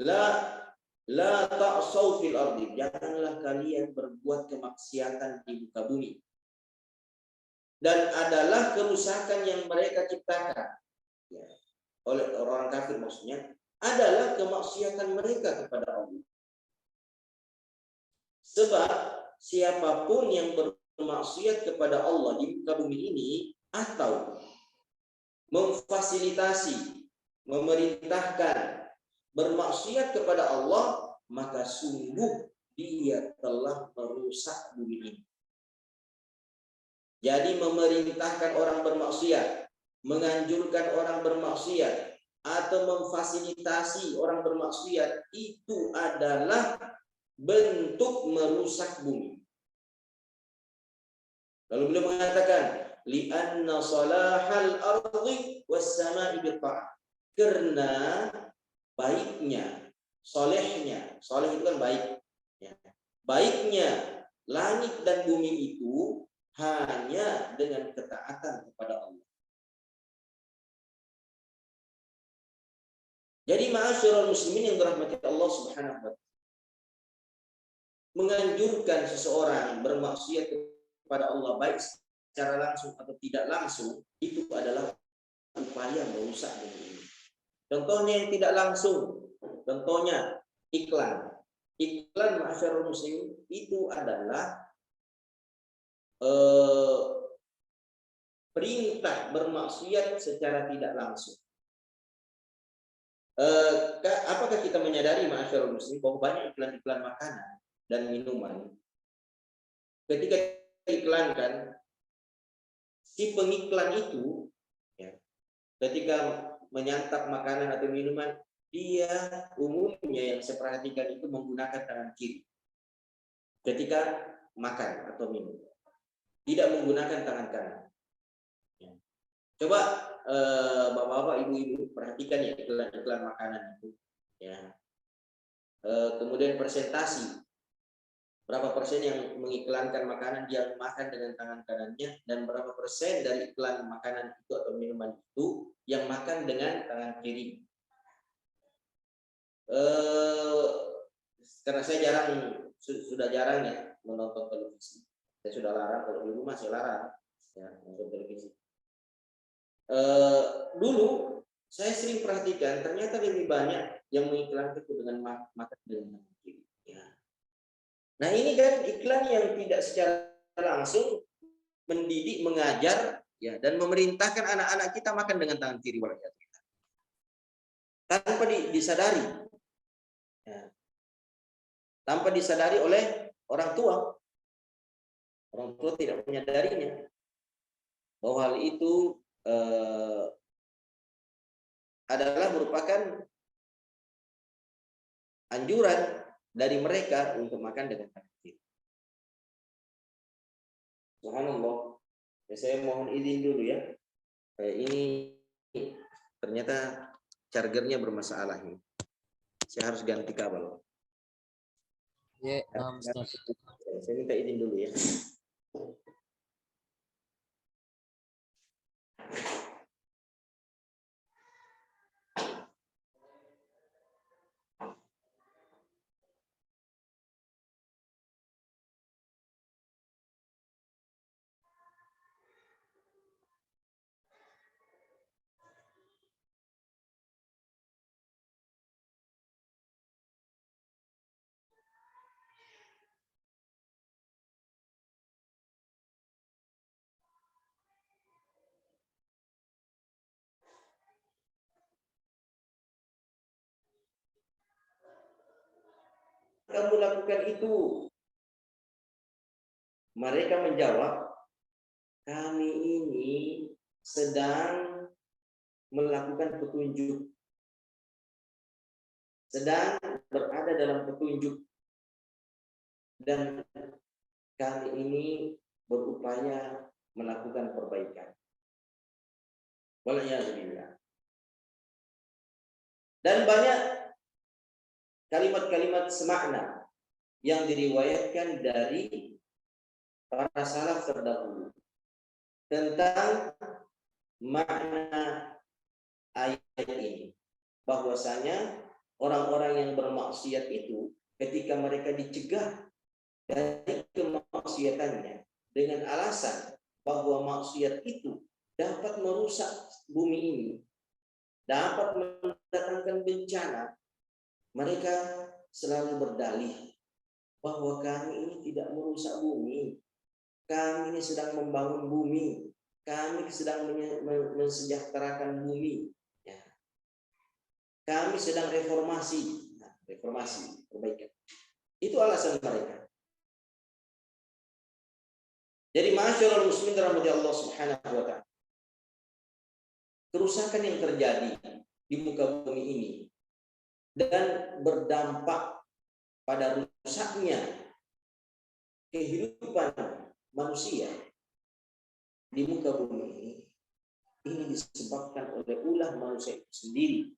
La ta'saw fil ardi. Janganlah kalian berbuat kemaksiatan di muka bumi. Dan adalah kerusakan yang mereka ciptakan, ya, oleh orang kafir maksudnya, adalah kemaksiatan mereka kepada Allah. Sebab siapapun yang bermaksiat kepada Allah di muka bumi ini atau memfasilitasi, memerintahkan bermaksiat kepada Allah, maka sungguh dia telah merusak bumi ini. Jadi memerintahkan orang bermaksiat, menganjurkan orang bermaksiat, atau memfasilitasi orang bermaksiat, itu adalah bentuk merusak bumi. Lalu beliau mengatakan, li'anna salahal ardi was sama'i bil ta'ah. Karena baiknya, solehnya, soleh itu kan baik, ya. Baiknya langit dan bumi itu hanya dengan ketaatan kepada Allah. Jadi ma'asyiral muslimin yang dirahmati Allah Subhanahu wa taala, menganjurkan seseorang bermaksiat kepada Allah baik secara langsung atau tidak langsung, itu adalah upaya merusak bumi ini. Contohnya yang tidak langsung, contohnya iklan. Iklan ma'asyiral muslimin itu adalah perintah bermaksiat secara tidak langsung. Apakah kita menyadari ma'asyiral muslimin bahwa banyak iklan-iklan makanan dan minuman, ketika diiklankan, si pengiklan itu, ya, ketika menyantap makanan atau minuman, dia umumnya yang saya perhatikan itu menggunakan tangan kiri ketika makan atau minum, tidak menggunakan tangan kanan. Ya. Coba bapak-bapak, ibu-ibu perhatikan ya iklan-iklan makanan itu, ya. Kemudian presentasi, berapa persen yang mengiklankan makanan dia makan dengan tangan kanannya, dan berapa persen dari iklan makanan itu atau minuman itu yang makan dengan tangan kiri. Karena saya sudah jarang ya menonton televisi. Saya sudah larang, kalau di rumah saya larang ya nonton televisi. Dulu saya sering perhatikan, ternyata lebih banyak yang mengiklankan itu dengan makan dengan tangan kiri. Ya. Nah ini kan iklan yang tidak secara langsung mendidik, mengajar, ya, dan memerintahkan anak-anak kita makan dengan tangan kiri tanpa disadari, ya, tanpa disadari oleh orang tua. Orang tua tidak menyadarinya bahwa hal itu adalah merupakan anjuran dari mereka untuk makan dengan tangan kiri. Subhanallah. Ya, saya mohon izin dulu ya. Ini ternyata chargernya bermasalah ini. Saya harus ganti kabel. Ya, Ustaz. Saya minta izin dulu ya. kamu lakukan itu? Mereka menjawab, kami ini sedang melakukan petunjuk, sedang berada dalam petunjuk, dan kami ini berupaya melakukan perbaikan. Waliyahzubillah. Dan banyak kalimat-kalimat semakna yang diriwayatkan dari para salaf terdahulu tentang makna ayat ini, bahwasanya orang-orang yang bermaksiat itu ketika mereka dicegah dari kemaksiatannya dengan alasan bahwa maksiat itu dapat merusak bumi ini, dapat mendatangkan bencana, mereka selalu berdalih bahwa kami ini tidak merusak bumi, kami ini sedang membangun bumi, kami sedang mensejahterakan bumi, ya. Kami sedang reformasi, reformasi, perbaikan. Itu alasan mereka. Jadi masyaallah muslimin rahmati Allah Subhanahu wa taala, kerusakan yang terjadi di muka bumi ini dan berdampak pada rusaknya kehidupan manusia di muka bumi ini disebabkan oleh ulah manusia itu sendiri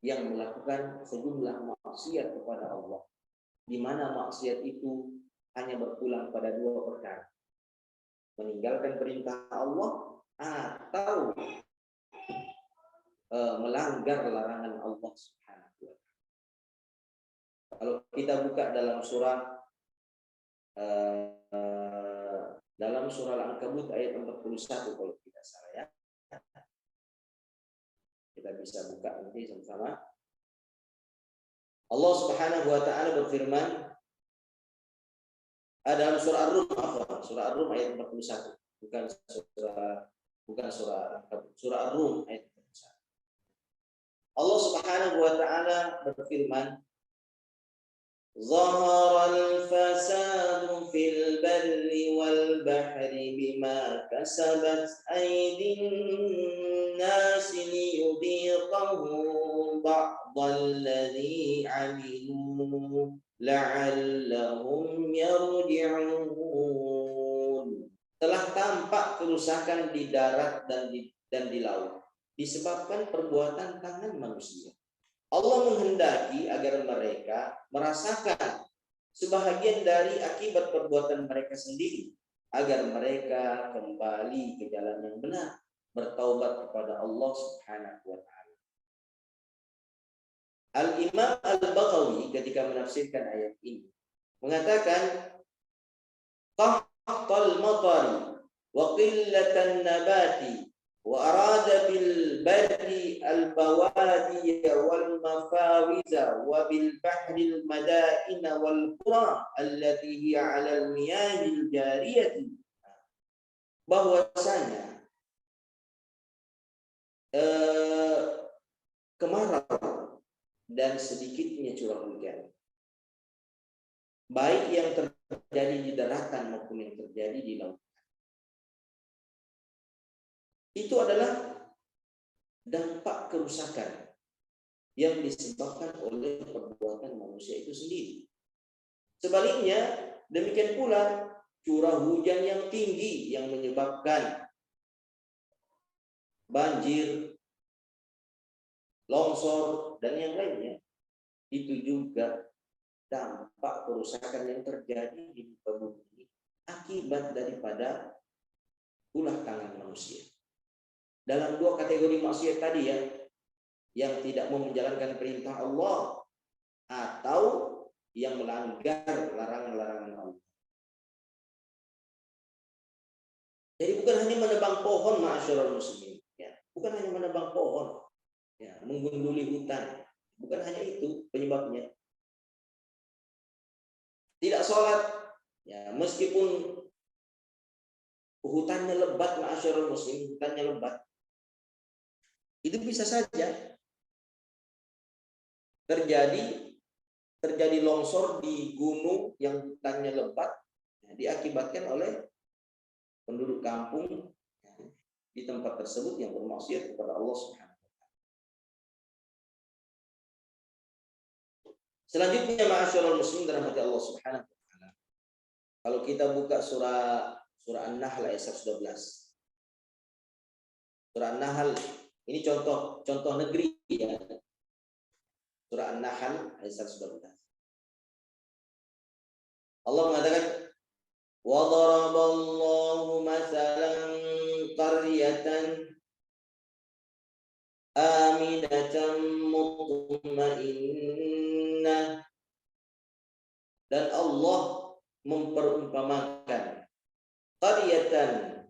yang melakukan sejumlah maksiat kepada Allah, di mana maksiat itu hanya berpulang pada dua perkara: meninggalkan perintah Allah atau melanggar larangan Allah Subhanahu wa taala. Kalau kita buka dalam surah Al-Ankabut ayat 41 kalau tidak salah, ya. Kita bisa buka nanti sama-sama. Allah Subhanahu wa taala berfirman dalam surah Ar-Rum, surah Ar-Rum ayat 41, bukan surah Al-Ankabut, surah Ar-Rum ayat 41. Allah Subhanahu wa taala berfirman, Zaharal fasadu fil barri wal bahri bima kasabat aydin nasi liyudhiqahum ba'dalladzi 'amilu la'allahum yarji'un. Telah tampak kerusakan di darat dan di laut disebabkan perbuatan tangan manusia. Allah menghendaki agar mereka merasakan sebahagian dari akibat perbuatan mereka sendiri, agar mereka kembali ke jalan yang benar, bertaubat kepada Allah Subhanahu wa taala. Al-Imam Al-Baghawi ketika menafsirkan ayat ini mengatakan, qahtal matari wa qillatan nabati wa arada bil barri al bawadi wal mafawiza wa bil bahri al madain wal qura allati hiya 'ala al miyah al jariyah, bahwasanya kemarau dan sedikitnya curah hujan, baik yang terjadi di daratan maupun yang terjadi di laut, itu adalah dampak kerusakan yang disebabkan oleh perbuatan manusia itu sendiri. Sebaliknya, demikian pula curah hujan yang tinggi yang menyebabkan banjir, longsor, dan yang lainnya, itu juga dampak kerusakan yang terjadi di muka bumi akibat daripada ulah tangan manusia. Dalam dua kategori maksiat tadi, ya, yang tidak mau menjalankan perintah Allah atau yang melanggar larangan-larangan Allah. Jadi bukan hanya menebang pohon, ma'asyiral muslimin, ya, bukan hanya menebang pohon, ya, menggunduli hutan, bukan hanya itu penyebabnya. Tidak sholat, ya, meskipun hutannya lebat, ma'asyiral muslimin, hutannya lebat, itu bisa saja terjadi terjadi longsor di gunung yang hutannya lebat, diakibatkan oleh penduduk kampung di tempat tersebut yang bermaksiat kepada Allah Subhanahu wa taala. Selanjutnya ma'asyiral muslimin dirahmati Allah Subhanahu wa taala. Kalau kita buka surah An-Nahl ayat 112. Surah An-Nahl ini contoh negeri ya. Surah An-Nahl ayat 112. Allah mengatakan wa daraballahu mathalan qaryatan aminatan mutmainnah, dan Allah memperumpamakan qaryatan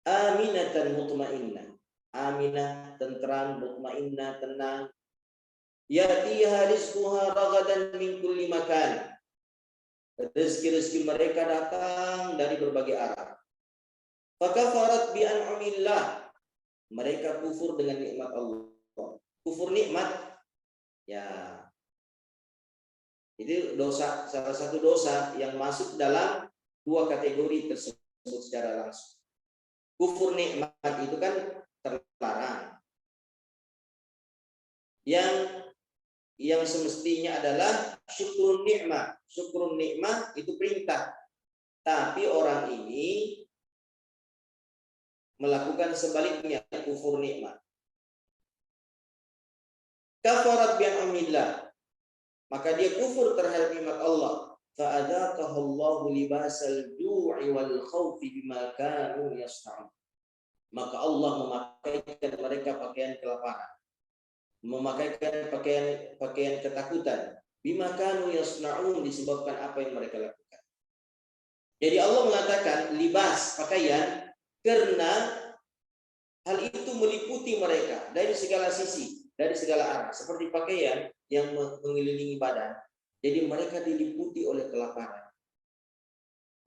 aminatan mutmainnah, aminah tentram, mutmainnah tenang, yatiha rizquha ragadan min kulli makan, rezeki mereka datang dari berbagai arah. Fakafarat bi an'amillah, mereka kufur dengan nikmat Allah. Kufur nikmat ya, itu dosa, salah satu dosa yang masuk dalam dua kategori tersebut secara langsung. Kufur nikmat itu kan terlarang. Yang semestinya adalah syukur nikmat. Syukur nikmat itu perintah. Tapi orang ini melakukan sebaliknya, kufur nikmat. Kafarat bi an'amillah, maka dia kufur terhadap nikmat Allah. Fa'adzaqahu Allahu libasal ju'i wal khaufi bima kanu yasna'un. Maka Allah memakaikan mereka pakaian kelaparan, memakaikan pakaian ketakutan, bima kanu yasna'un, disebabkan apa yang mereka lakukan. Jadi Allah mengatakan libas, pakaian, karena hal itu meliputi mereka dari segala sisi, dari segala arah, seperti pakaian yang mengelilingi badan. Jadi mereka diliputi oleh kelaparan.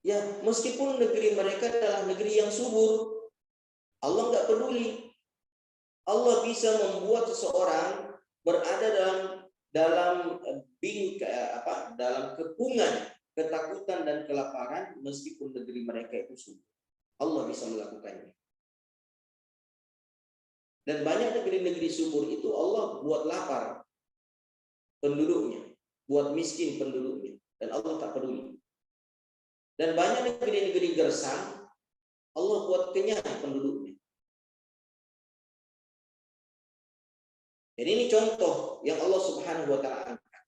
Ya, meskipun negeri mereka adalah negeri yang subur, Allah nggak peduli. Allah bisa membuat seseorang berada dalam kepungan, ketakutan dan kelaparan meskipun negeri mereka itu subur. Allah bisa melakukannya. Dan banyak negeri-negeri subur itu Allah buat lapar penduduknya, buat miskin penduduknya, dan Allah tak peduli. Dan banyak negeri-negeri gersang Allah buat kenyang penduduknya. Jadi ini contoh yang Allah Subhanahu wa taala angkat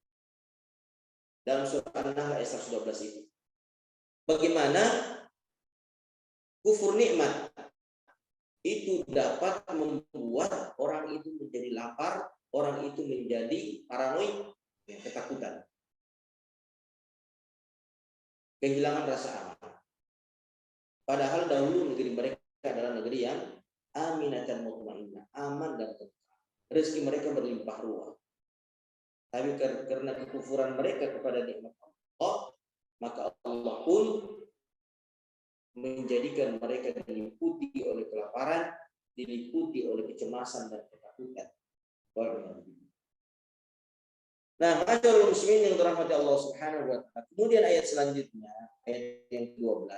dalam surah An-Nahl ayat 112 itu. Bagaimana kufur nikmat itu dapat membuat orang itu menjadi lapar, orang itu menjadi paranoid, ketakutan, kehilangan rasa aman. Padahal dahulu negeri mereka adalah negeri yang aminatan mutmainnah, aman dan tentram. Rezeki mereka berlimpah ruah. Tapi karena kekufuran mereka kepada nikmat Allah, maka Allah pun menjadikan mereka diliputi oleh kelaparan, diliputi oleh kecemasan dan ketakutan. Nah, ma'asyiral muslimin yang dirahmati Allah Subhanahu wa taala. Kemudian ayat selanjutnya, ayat yang 12.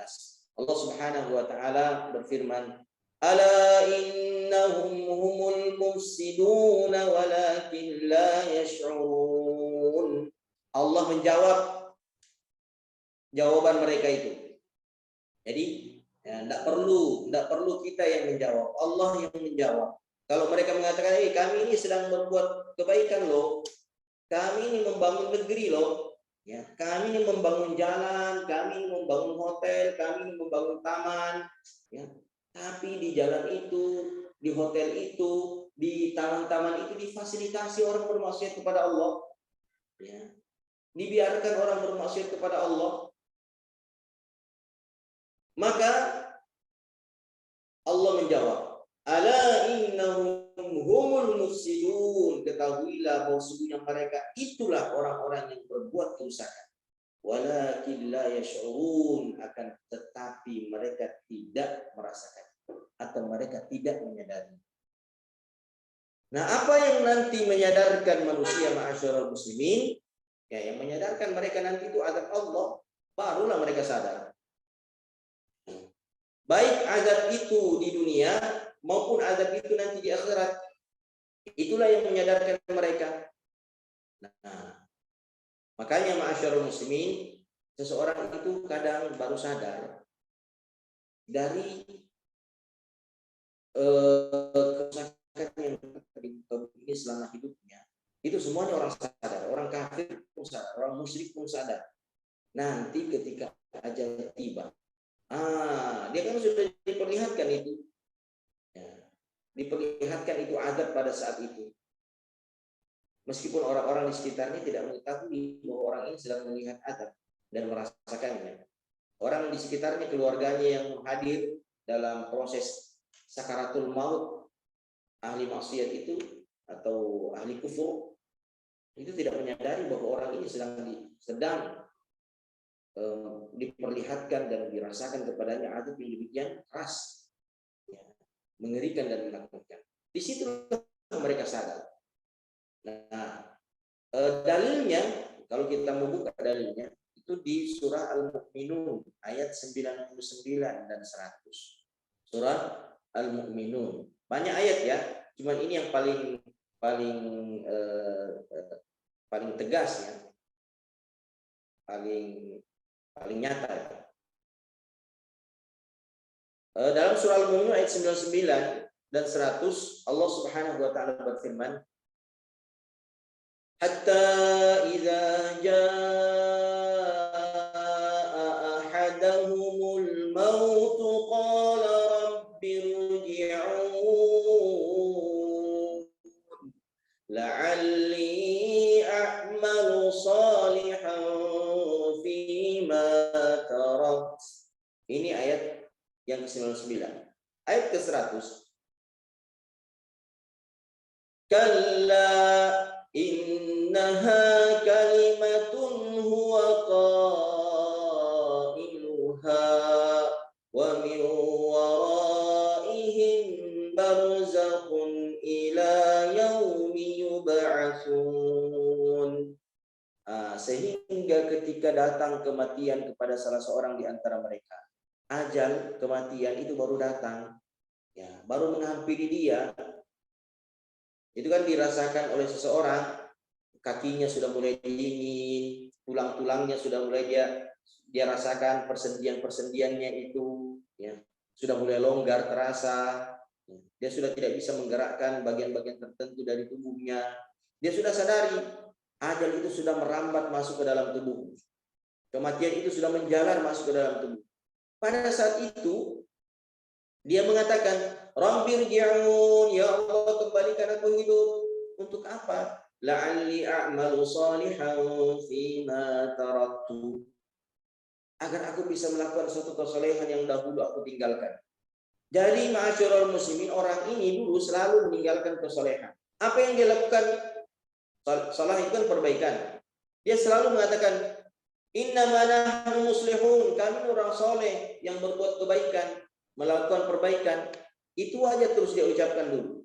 Allah Subhanahu wa taala berfirman, "Ala innahum humul mufsidun walakin la yash'urun." Allah menjawab jawaban mereka itu. Jadi tidak perlu kita yang menjawab, Allah yang menjawab. Kalau mereka mengatakan, kami ini sedang berbuat kebaikan loh, kami ini membangun negeri loh, ya, kami ini membangun jalan, kami ini membangun hotel, kami ini membangun taman, ya. Tapi di jalan itu, di hotel itu, di taman-taman itu difasilitasi orang bermaksiat kepada Allah, ya. Dibiarkan orang bermaksiat kepada Allah. Maka Allah menjawab, ala innahum humul mufsidun, ketahuilah bahwa sesungguhnya mereka itulah orang-orang yang berbuat kerusakan. Walakin la yash'urun, akan tetapi mereka tidak merasakan atau mereka tidak menyadari. Nah, apa yang nanti menyadarkan manusia ma'asyiral muslimin? Ya, yang menyadarkan mereka nanti itu azab Allah, barulah mereka sadar. Baik azab itu di dunia maupun azab itu nanti di akhirat. Itulah yang menyadarkan mereka. Nah, makanya ma'asyiral muslimin, seseorang itu kadang baru sadar dari kerusakan yang ini selama hidupnya. Itu semuanya orang sadar, orang kafir pun sadar, orang musyrik pun sadar. Nanti ketika ajal tiba, dia kan sudah diperlihatkan itu, ya, diperlihatkan itu azab pada saat itu. Meskipun orang-orang di sekitarnya tidak mengetahui bahwa orang ini sedang melihat azab dan merasakannya. Orang di sekitarnya, keluarganya yang hadir dalam proses sakaratul maut, ahli maksiat itu atau ahli kufur, itu tidak menyadari bahwa orang ini sedang diperlihatkan dan dirasakan kepadanya azab yang demikian keras, ya, mengerikan dan menakutkan. Di situ mereka sadar. Nah, dalilnya, kalau kita membuka dalilnya, itu di surah Al-Mu'minun ayat 99 dan 100. Surah Al-Mu'minun. Banyak ayat ya, cuman ini yang paling tegas ya. Paling nyata ya. Dalam surah Al-Mu'minun ayat 99 dan 100, Allah Subhanahu wa taala berfirman, hatta idza jaa ahadahumul maut qala rabbi irji'un la'alli a'malu salihan fima tarakt. Ini ayat yang ke-99. Ayat ke-100, kalla innaha kalimatun huwa qailuha wa min waraihim barzakhun ila yaumi yub'atsun. Sehingga ketika datang kematian kepada salah seorang di antara mereka, ajal kematian itu baru datang, ya, baru menghampiri dia. Itu kan dirasakan oleh seseorang, kakinya sudah mulai dingin, tulang-tulangnya sudah mulai dia rasakan, persendian-persendiannya itu, ya, sudah mulai longgar terasa. Dia sudah tidak bisa menggerakkan bagian-bagian tertentu dari tubuhnya. Dia sudah sadari ajal itu sudah merambat masuk ke dalam tubuh. Kematian itu sudah menjalar masuk ke dalam tubuh. Pada saat itu dia mengatakan, Rabbir ji'un, ya Allah kembalikan aku hidup. Untuk apa? La'alli a'malu salihan fima taraktu. Agar aku bisa melakukan suatu kesalehan yang dahulu aku tinggalkan. Jadi ma'asyiral muslimin, orang ini dulu selalu meninggalkan kesalehan. Apa yang dia lakukan? Salah itu kan perbaikan. Dia selalu mengatakan, innama nahnu muslihun, kami orang soleh yang berbuat kebaikan, melakukan perbaikan. Itu aja terus dia ucapkan dulu.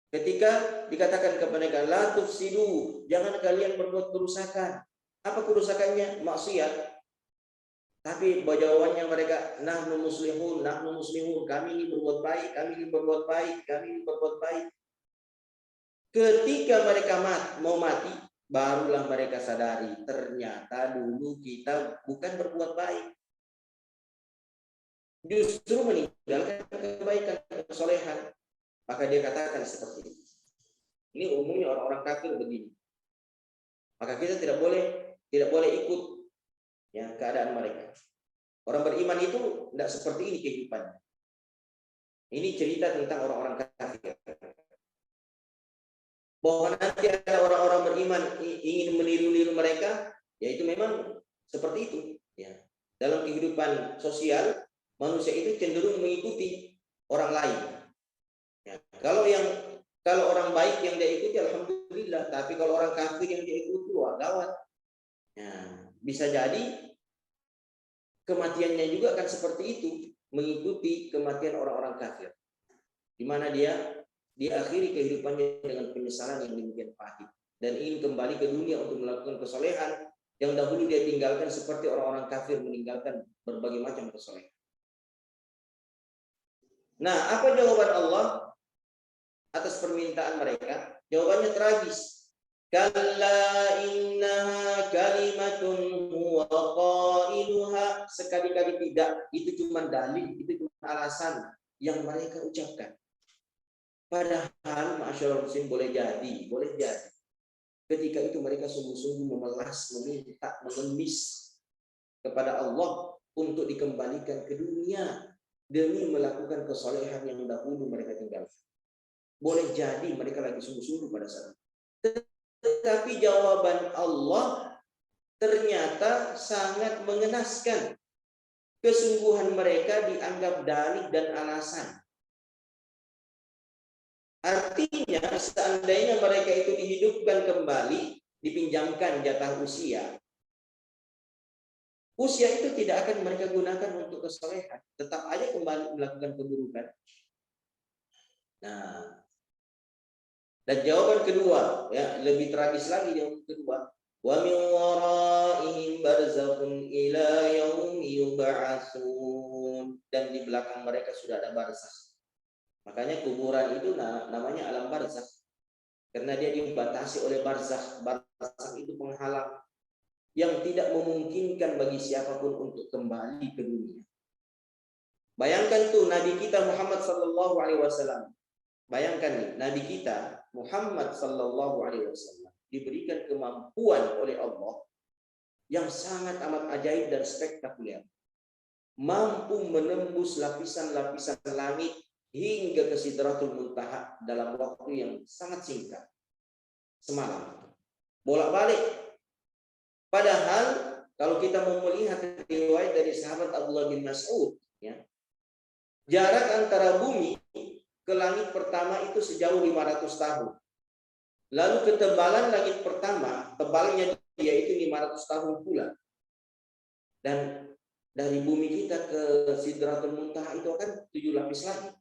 Ketika dikatakan kepada mereka, la tufsidu, jangan kalian berbuat kerusakan. Apa kerusakannya? Maksiat. Tapi jawabannya mereka, nahnu muslihun, kami ini berbuat baik, kami ini berbuat baik, kami ini berbuat baik. Ketika mereka mau mati, barulah mereka sadari, ternyata dulu kita bukan berbuat baik, justru meninggalkan kebaikan, kesolehan. Maka dia katakan seperti itu. Ini umumnya orang-orang kafir begini. Maka kita tidak boleh ikut, ya, keadaan mereka. Orang beriman itu tidak seperti ini kehidupannya. Ini cerita tentang orang-orang kafir. Bahwa nanti ada orang-orang beriman ingin meniru-niru mereka, ya itu memang seperti itu. Ya. Dalam kehidupan sosial, manusia itu cenderung mengikuti orang lain. Ya. Kalau orang baik yang dia ikuti, alhamdulillah. Tapi kalau orang kafir yang dia ikuti, wah gawat. Ya. Bisa jadi kematiannya juga akan seperti itu, mengikuti kematian orang-orang kafir, di mana dia diakhiri kehidupannya dengan penyesalan yang demikian pahit dan ingin kembali ke dunia untuk melakukan kesolehan yang dahulu dia tinggalkan, seperti orang-orang kafir meninggalkan berbagai macam kesolehan. Nah, apa jawaban Allah atas permintaan mereka? Jawabannya tragis. Kalla innaha kalimatun huwa qailuha. Sekali-kali tidak, itu cuma dalil, itu cuma alasan yang mereka ucapkan. Padahal masyaallah muslim boleh jadi ketika itu mereka sungguh-sungguh memelas, meminta, mengemis kepada Allah untuk dikembalikan ke dunia demi melakukan kesolehan yang dahulu mereka tinggalkan. Boleh jadi mereka lagi sungguh-sungguh pada saat itu. Tetapi jawaban Allah ternyata sangat mengenaskan. Kesungguhan mereka dianggap dalih dan alasan. Artinya seandainya mereka itu dihidupkan kembali, dipinjamkan jatah usia itu tidak akan mereka gunakan untuk kesolehan, tetap aja kembali melakukan keburukan. Nah, dan jawaban kedua, ya, lebih tragis lagi jawaban kedua. Wa min waraihim barzakhun ila yaumi yub'atsun. Dan di belakang mereka sudah ada barzakh. Makanya kuburan itu namanya alam barzakh, karena dia dibatasi oleh barzakh. Barzakh itu penghalang yang tidak memungkinkan bagi siapapun untuk kembali ke dunia. Bayangkan tuh Nabi kita Muhammad sallallahu alaihi wasallam. Bayangkan nih, Nabi kita Muhammad sallallahu alaihi wasallam diberikan kemampuan oleh Allah yang sangat amat ajaib dan spektakuler. Mampu menembus lapisan-lapisan langit hingga ke Sidratul Muntaha dalam waktu yang sangat singkat, semalam, bolak-balik. Padahal kalau kita mau melihat riwayat dari sahabat Abdullah bin Mas'ud, ya, jarak antara bumi ke langit pertama itu sejauh 500 tahun. Lalu ketebalan langit pertama, tebalnya dia itu 500 tahun pula. Dan dari bumi kita ke Sidratul Muntaha itu akan 7 lapis langit.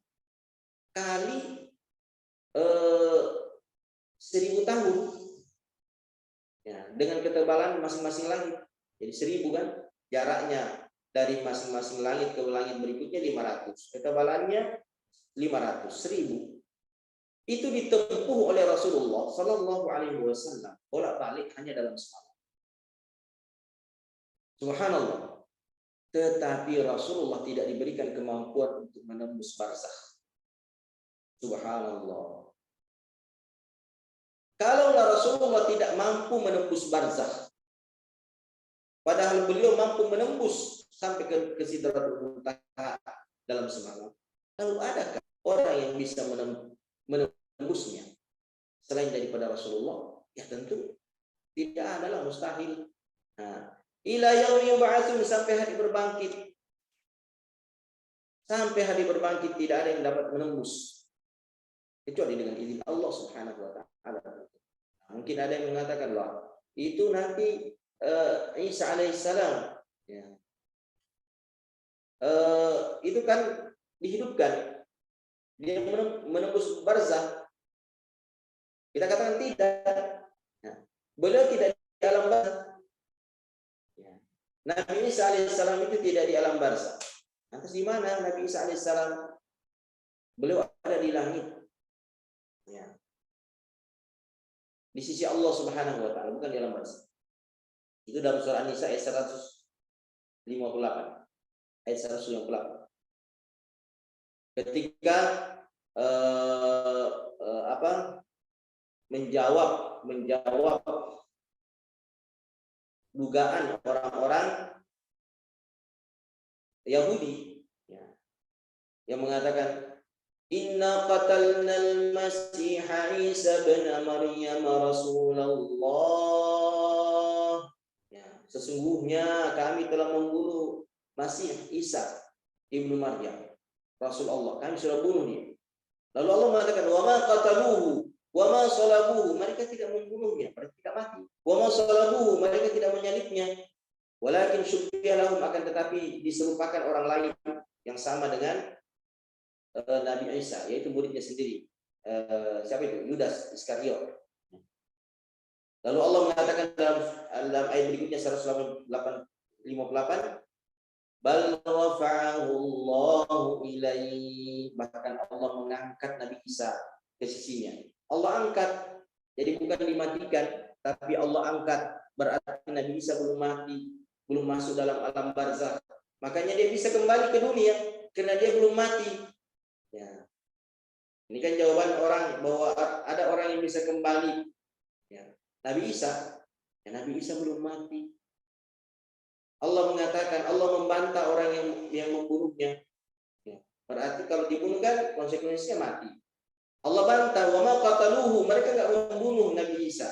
Kali 1000 tahun, ya, dengan ketebalan masing-masing langit. Jadi 1000 kan jaraknya dari masing-masing langit ke langit berikutnya 500. Ketebalannya 500, 1000. Itu ditempuh oleh Rasulullah Sallallahu Alaihi Wasallam bolak-balik hanya dalam semalam. Subhanallah. Tetapi Rasulullah tidak diberikan kemampuan untuk menembus barzakh. Subhanallah. Kalaulah Rasulullah tidak mampu menembus barzakh, padahal beliau mampu menembus sampai ke Sidratul Muntaha dalam semalam, lalu adakah orang yang bisa menembusnya selain daripada Rasulullah? Ya tentu tidak, adalah mustahil. Nah, ila yaumi yub'atsun, sampai hari berbangkit. Sampai hari berbangkit tidak ada yang dapat menembus kecuali dengan izin Allah Subhanahu wa taala. Mungkin ada yang mengatakan, lah itu nanti Isa alaihissalam, ya, itu kan dihidupkan, dia menembus barzakh. Kita katakan tidak. Nah, beliau tidak di alam barzakh. Ya. Nabi Isa alaihissalam itu tidak di alam barzakh. Lantas di mana Nabi Isa alaihissalam? Beliau ada di langit. Ya. Di sisi Allah Subhanahu wa taala, bukan di alam barzakh. Itu dalam surah An-Nisa ayat 158. Ayat 158. Ketika menjawab dugaan orang-orang Yahudi, ya, yang mengatakan inna qatalnal masiha Isa bin Maryam Rasulullah, ya, sesungguhnya kami telah membunuh Masih Isa ibnu Maryam, Rasul Allah, kami sudah bunuh dia. Lalu Allah mengatakan wa ma qataluhu wa ma salabuhu, mereka tidak membunuhnya, mereka tidak mati. Wa ma salabuhu, mereka tidak menyalibnya. Walakin syubbiha lahum, akan tetapi diserupakan orang lain yang sama dengan Nabi Isa, yaitu muridnya sendiri. siapa itu? Yudas Iskariot. Lalu Allah mengatakan dalam ayat berikutnya 158, bal rafa'ahu Allahu ilaihi, bahkan Allah mengangkat Nabi Isa ke sisinya. Allah angkat, jadi bukan dimatikan, tapi Allah angkat. Berarti Nabi Isa belum mati, belum masuk dalam alam barzakh. Makanya dia bisa kembali ke dunia karena dia belum mati. Ya. Ini kan jawaban orang bahwa ada orang yang bisa kembali. Ya. Nabi Isa, ya Nabi Isa belum mati. Allah mengatakan, Allah membantah orang yang membunuhnya. Ya. Berarti kalau dibunuh kan konsekuensinya mati. Allah bantah, wa ma qataluhu, mereka enggak membunuh Nabi Isa.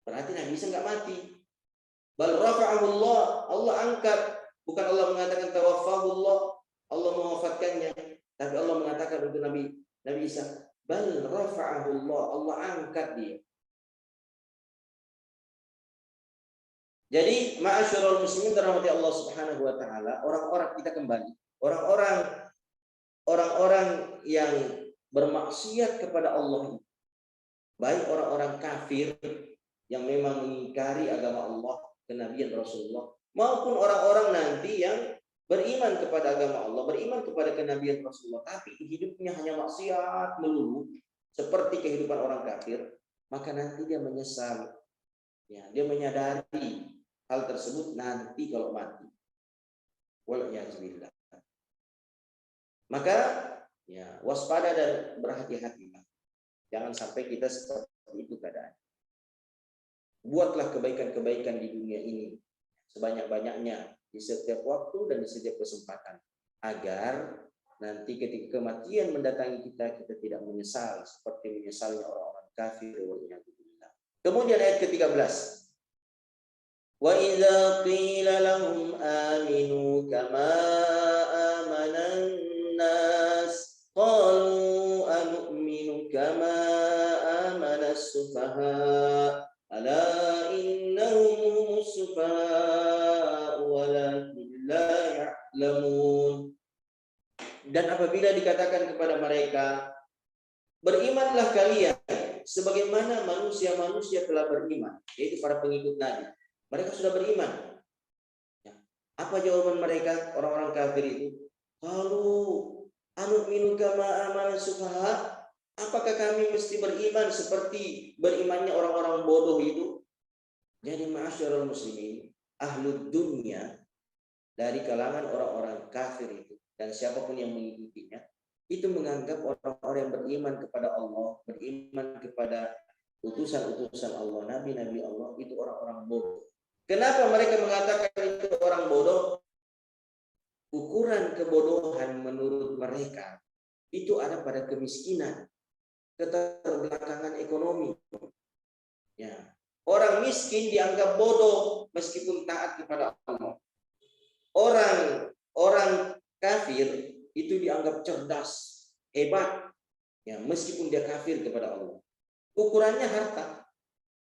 Berarti Nabi Isa enggak mati. Bal rafa'ahu Allah, Allah angkat. Bukan Allah mengatakan tawaffahu Allah, Allah mewafatkannya, tapi Allah mengatakan untuk Nabi Isa, bal rafa'ahu Allah, Allah angkat dia. Jadi ma'asyiral muslimin dirahmati Allah Subhanahu wa taala, orang-orang kita kembali, orang-orang yang bermaksiat kepada Allah, baik orang-orang kafir yang memang mengingkari agama Allah, kenabian Rasulullah, maupun orang-orang nanti yang beriman kepada agama Allah, beriman kepada kenabian Rasulullah, tapi hidupnya hanya maksiat melulu seperti kehidupan orang kafir, maka nanti dia menyesal. Ya, dia menyadari hal tersebut nanti kalau mati. Wal'iyadzubillah. Maka ya waspada dan berhati-hatilah. Jangan sampai kita seperti itu keadaan. Buatlah kebaikan-kebaikan di dunia ini sebanyak-banyaknya di setiap waktu dan di setiap kesempatan, agar nanti ketika kematian mendatangi kita tidak menyesal seperti menyesalnya orang-orang kafir. Kemudian ayat ke-13, wa idza qila lahum aminu kama amanan nas qalu anu'minu kama amana as-sufaha ala innahum humus sufaha walakin la ya'lamun. Dan apabila dikatakan kepada mereka, berimanlah kalian sebagaimana manusia-manusia telah beriman, yaitu para pengikut Nabi, mereka sudah beriman. Ya. Apa jawaban mereka, orang-orang kafir itu? Qalu anu'minu kama amana sufaha, apakah kami mesti beriman seperti berimannya orang-orang bodoh itu? Jadi ma'asyiral muslimin, ahlud dunya dari kalangan orang-orang kafir itu dan siapapun yang mengikutinya itu menganggap orang-orang yang beriman kepada Allah, beriman kepada utusan-utusan Allah, nabi-nabi Allah, itu orang-orang bodoh. Kenapa mereka mengatakan itu orang bodoh? Ukuran kebodohan menurut mereka itu ada pada kemiskinan, keterbelakangan ekonomi. Ya. Orang miskin dianggap bodoh meskipun taat kepada Allah. Orang kafir itu dianggap cerdas, hebat, ya meskipun dia kafir kepada Allah. Ukurannya harta.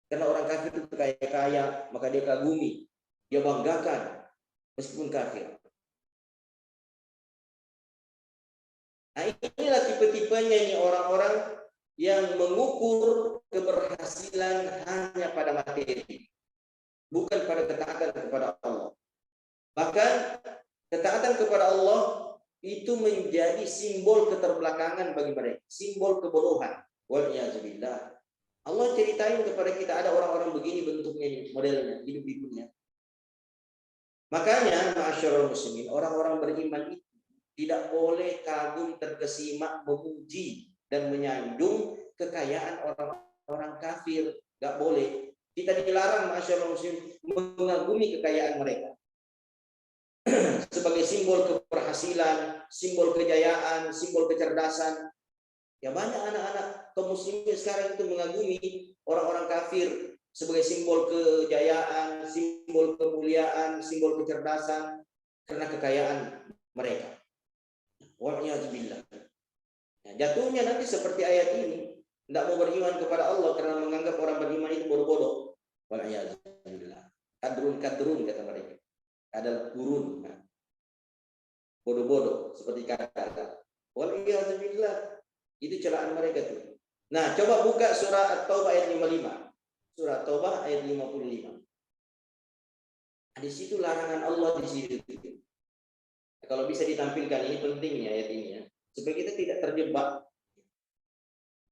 Karena orang kafir itu kaya-kaya, maka dia kagumi, dia banggakan meskipun kafir. Nah, inilah tipe-tipenya ini orang-orang yang mengukur keberhasilan hanya pada materi, bukan pada ketaatan kepada Allah. Bahkan ketaatan kepada Allah itu menjadi simbol keterbelakangan bagi mereka, simbol kebodohan. Wal'iyadzubillah. Allah ceritain kepada kita ada orang-orang begini bentuknya, modelnya, hidup di dunia. Makanya, ma'asyiral muslimin, orang-orang beriman itu tidak boleh kagum, terkesima, memuji dan menyanjung kekayaan orang-orang kafir. Gak boleh. Kita dilarang, ma'asyiral muslimin, mengagumi kekayaan mereka sebagai simbol keberhasilan, simbol kejayaan, simbol kecerdasan. Ya banyak anak-anak kaum muslimin sekarang itu mengagumi orang-orang kafir sebagai simbol kejayaan, simbol kemuliaan, simbol kecerdasan karena kekayaan mereka. Wal'iyadzubillah. Nah, jatuhnya nanti seperti ayat ini, tidak mau beriman kepada Allah karena menganggap orang beriman itu bodoh-bodoh. Wal'iyadzubillah. Kadrun kata mereka. Adalah kurun, bodoh-bodoh seperti kata. Wal'iyadzubillah. Itu celaan mereka tuh. Nah, coba buka surah At-Taubah ayat 55. Surah At-Taubah ayat 55. Di situ larangan Allah di situ. Kalau bisa ditampilkan, ini pentingnya ayat ini ya, supaya kita tidak terjebak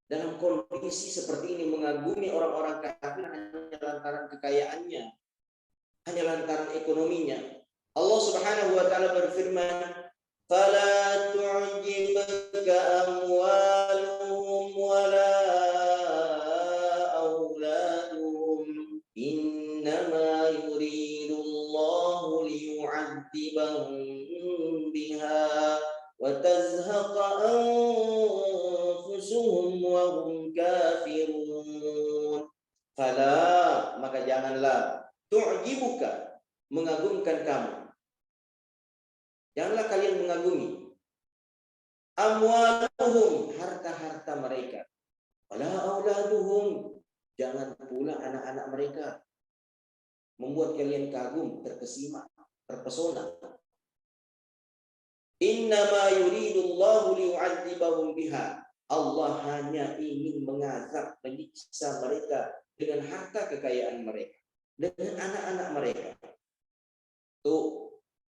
dalam kondisi seperti ini, mengagumi orang-orang kafir hanya lantaran kekayaannya, hanya lantaran ekonominya. Allah Subhanahu wa taala berfirman, "Fala tu'jibka amwaluhum wala auladuhum, innama yuridullahu liyu'adzibahum biha wa tazhaqa anfusuhum wa hum kafirun." Fala, maka janganlah, tu'jibuka, mengagumkan kamu. Janganlah kalian mengagumi amwaluhum, harta-harta mereka. Wala auladuhum, jangan pula anak-anak mereka membuat kalian kagum, terkesima, terpesona. Innama yuridullahu liyu'adzibahum biha. Allah hanya ingin mengazab, menyiksa mereka dengan harta kekayaan mereka, dengan anak-anak mereka.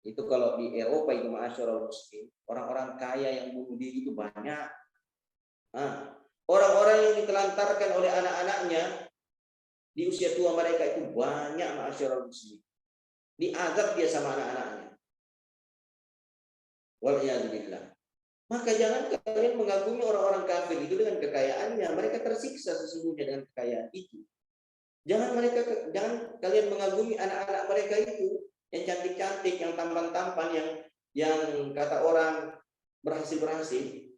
Itu kalau di Eropa itu ma'asyiral muslim, orang-orang kaya yang bunuh diri itu banyak. Orang-orang yang ditelantarkan oleh anak-anaknya di usia tua mereka itu banyak ma'asyiral muslim. Diazab dia sama anak-anaknya. Wal'iyadzubillah. Maka jangan kalian mengagumi orang-orang kafir itu dengan kekayaannya. Mereka tersiksa sesungguhnya dengan kekayaan itu. Jangan kalian mengagumi anak-anak mereka itu yang cantik-cantik, yang tampan-tampan, yang kata orang berhasil-berhasil.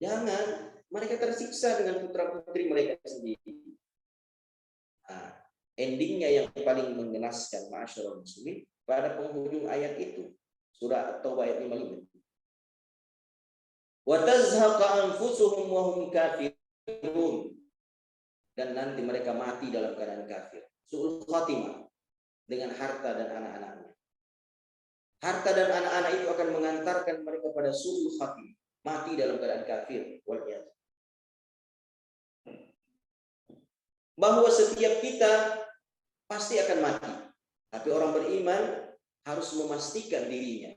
Jangan, mereka tersiksa dengan putra-putri mereka sendiri. Endingnya yang paling mengenaskan ma'asyiral muslimin pada penghujung ayat itu, surah At-Taubah ayat 55. Wa tazhaqa anfusuhum wa hum kafirun, dan nanti mereka mati dalam keadaan kafir. Su'ul khatimah, dengan harta dan anak-anaknya. Harta dan anak-anak itu akan mengantarkan mereka pada su'ul khatimah, mati dalam keadaan kafir. Waliyah. Bahwa setiap kita pasti akan mati, tapi orang beriman harus memastikan dirinya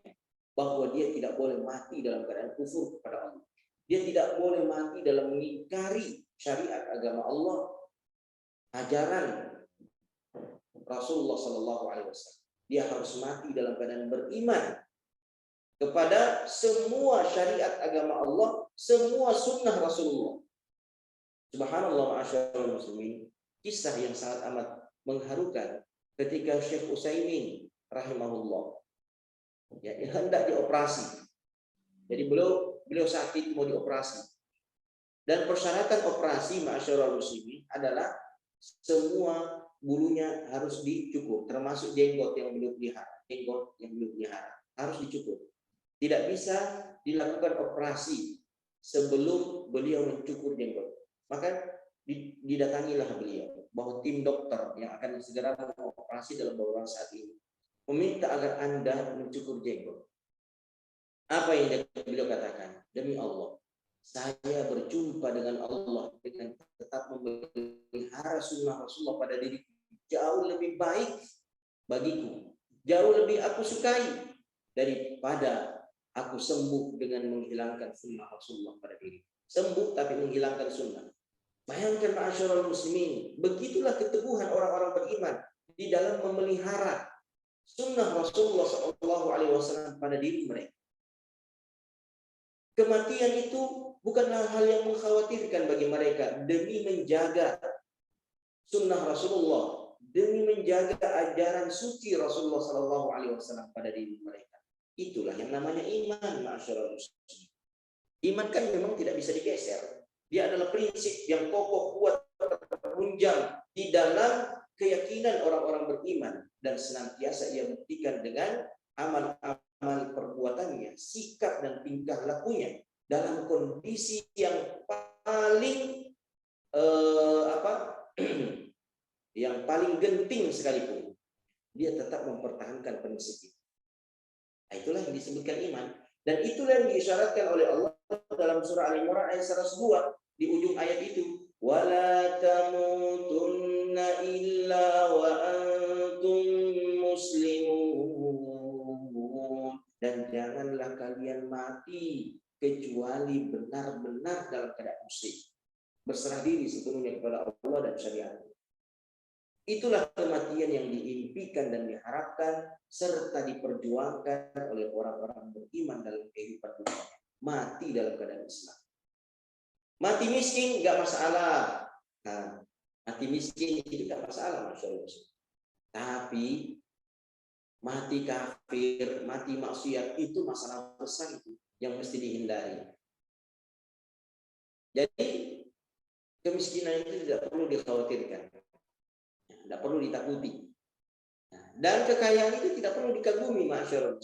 bahwa dia tidak boleh mati dalam keadaan kufur kepada Allah. Dia tidak boleh mati dalam mengingkari syariat agama Allah, ajaran Rasulullah Shallallahu Alaihi Wasallam. Dia harus mati dalam keadaan beriman kepada semua syariat agama Allah, semua sunnah Rasulullah. Subhanallah, ma'asyiral muslimin, kisah yang sangat amat mengharukan ketika Syekh Utsaimin rahimahullah hendak dioperasi. Jadi beliau sakit mau dioperasi. Dan persyaratan operasi ma'asyiral muslimin adalah semua bulunya harus dicukur, termasuk jenggot yang beliau pelihara, harus dicukur. Tidak bisa dilakukan operasi sebelum beliau mencukur jenggot. Maka didatangilah beliau bahwa tim dokter yang akan segera mengoperasi dalam beberapa saat ini meminta agar Anda mencukur jenggot. Apa yang beliau katakan? Demi Allah, saya berjumpa dengan Allah dengan tetap memelihara sunnah Rasulullah pada diriku jauh lebih baik bagiku, jauh lebih aku sukai daripada aku sembuh dengan menghilangkan sunnah Rasulullah pada diri. Sembuh tapi menghilangkan sunnah. Bayangkan ma'asyiral muslimin, begitulah keteguhan orang-orang beriman di dalam memelihara sunnah Rasulullah SAW pada diri mereka. Kematian itu bukanlah hal yang mengkhawatirkan bagi mereka demi menjaga sunnah Rasulullah, demi menjaga ajaran suci Rasulullah SAW pada diri mereka. Itulah yang namanya iman, ma'asyiral muslimin. Iman kan memang tidak bisa digeser. Dia adalah prinsip yang kokoh, kuat, terunjang di dalam keyakinan orang-orang beriman, dan senantiasa ia buktikan dengan amal-amal perbuatannya, sikap dan tingkah lakunya dalam kondisi yang paling yang paling genting sekalipun. Dia tetap mempertahankan prinsip itu. Itulah yang disebutkan iman, dan itulah yang diisyaratkan oleh Allah dalam surah Al-Imran ayat 102 di ujung ayat itu, wala tamutunna illa wa antum muslimun, dan janganlah kalian mati kecuali benar-benar dalam keadaan muslim, berserah diri sepenuhnya kepada Allah dan syariat. Itulah kematian yang diimpikan dan diharapkan serta diperjuangkan oleh orang-orang beriman dalam kehidupan dunia. Mati dalam keadaan Islam. Mati miskin nggak masalah. Nah, mati miskin itu nggak masalah, Masya Allah. Tapi mati kafir, mati maksiat itu masalah besar itu yang mesti dihindari. Jadi kemiskinan itu tidak perlu dikhawatirkan. Tidak perlu ditakuti. Dan kekayaan itu tidak perlu dikagumi, masyaallah.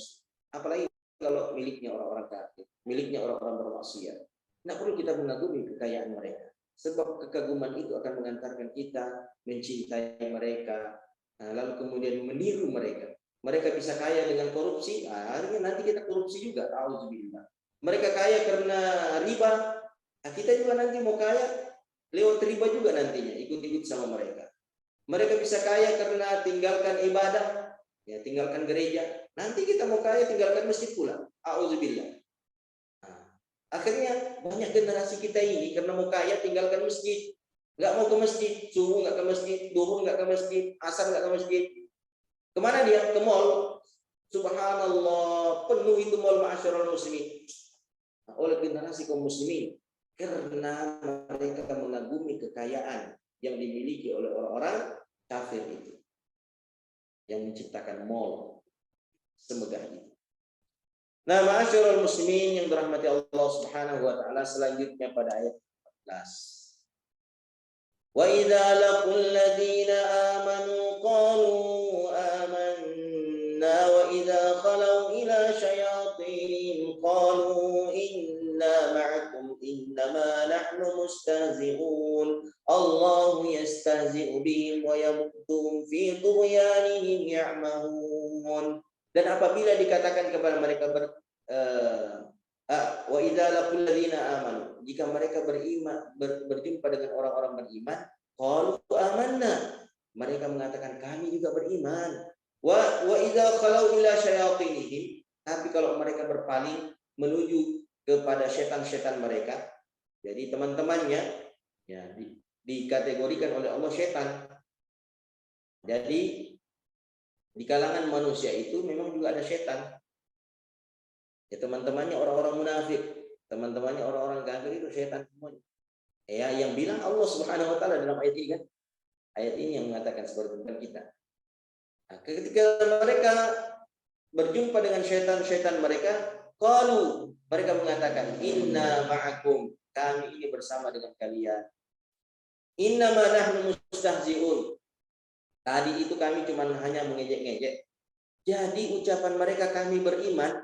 Apalagi kalau miliknya orang-orang kafir, miliknya orang-orang bermaksiat. Tidak perlu kita mengagumi kekayaan mereka. Sebab kekaguman itu akan mengantarkan kita mencintai mereka, lalu kemudian meniru mereka. Mereka bisa kaya dengan korupsi, akhirnya nanti kita korupsi juga. Auzubillah. Mereka kaya karena riba, kita juga nanti mau kaya lewat riba juga nantinya, ikut-ikut sama mereka. Mereka bisa kaya karena tinggalkan ibadah, ya tinggalkan gereja. Nanti kita mau kaya tinggalkan masjid pula. Auzubillah. Akhirnya banyak generasi kita ini karena mau kaya tinggalkan masjid, nggak mau ke masjid, subuh nggak ke masjid, duhur nggak ke masjid, asar nggak ke masjid. Kemana dia? Ke mall. Subhanallah, penuh itu mall, ma'asyiral muslimin. Oleh generasi kaum muslimin, karena mereka mengagumi kekayaan yang dimiliki oleh orang-orang kafir itu, yang menciptakan mall semegah itu. Nah, ma'asyiral muslimin yang dirahmati Allah Subhanahu wa taala, selanjutnya pada ayat 14. Wa idza laqul ladzina amanu qalu amanna wa idza khalau ila syayatin qalu inna ma'akum innama nahnu mustahzi'un Allahu yastahzi'u bihim wa yamudduhum fi tughyanihim ya'mahun. Dan apabila dikatakan kepada mereka wa idza laqul ladzina amanu, jika mereka beriman berjumpa dengan orang-orang beriman, qalu amanna, mereka mengatakan kami juga beriman. Wa idza khalau ila syayatinihim, tapi kalau mereka berpaling menuju kepada setan-setan mereka, jadi teman-temannya ya dikategorikan oleh Allah setan. Jadi di kalangan manusia itu memang juga ada setan. Ya, teman-temannya orang-orang munafik, teman-temannya orang-orang kafir itu setan semuanya. Ya, yang bilang Allah Subhanahu wa taala dalam ayat ini kan. Ayat ini yang mengatakan seperti kita. Nah, ketika mereka berjumpa dengan setan-setan mereka, qalu, mereka mengatakan inna ma'akum, kami ini bersama dengan kalian. Inna ma nahnu mustahzi'un. Tadi itu kami cuma hanya mengejek-ngejek. Jadi ucapan mereka kami beriman,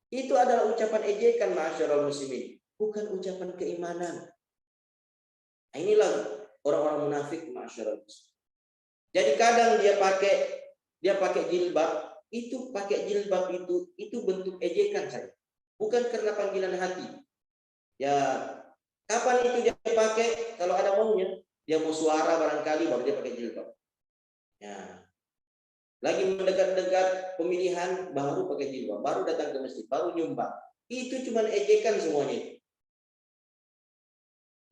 itu adalah ucapan ejekan, ma'asyiral muslimin, bukan ucapan keimanan. Nah, inilah orang-orang munafik, ma'asyiral muslimin. Jadi kadang dia pakai jilbab, itu pakai jilbab itu bentuk ejekan saja, bukan karena panggilan hati. Ya, kapan itu dia pakai? Kalau ada maunya. Dia mau suara barangkali baru dia pakai jilbab. Ya. Lagi mendekat-dekat pemilihan baru pakai jilbab, baru datang ke masjid, baru nyumbang. Itu cuma ejekan semuanya.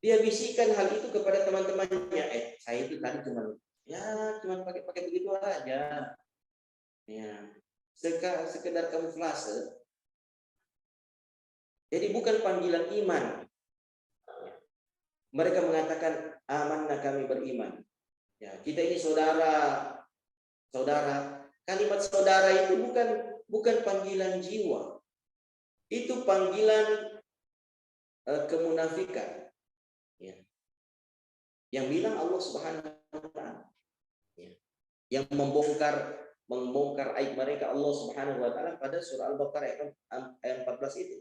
Dia bisikan hal itu kepada teman-temannya. Saya itu tadi cuma pakai begitu aja. Ya. Sekedar kamuflase. Jadi bukan panggilan iman. Mereka mengatakan amanna, kami beriman. Ya, kita ini saudara. Kalimat saudara itu bukan panggilan jiwa. Itu panggilan kemunafikan. Ya. Yang bilang Allah Subhanahu wa taala. Ya. Yang membongkar aib mereka Allah Subhanahu wa taala pada surah Al-Baqarah ayat 14 itu.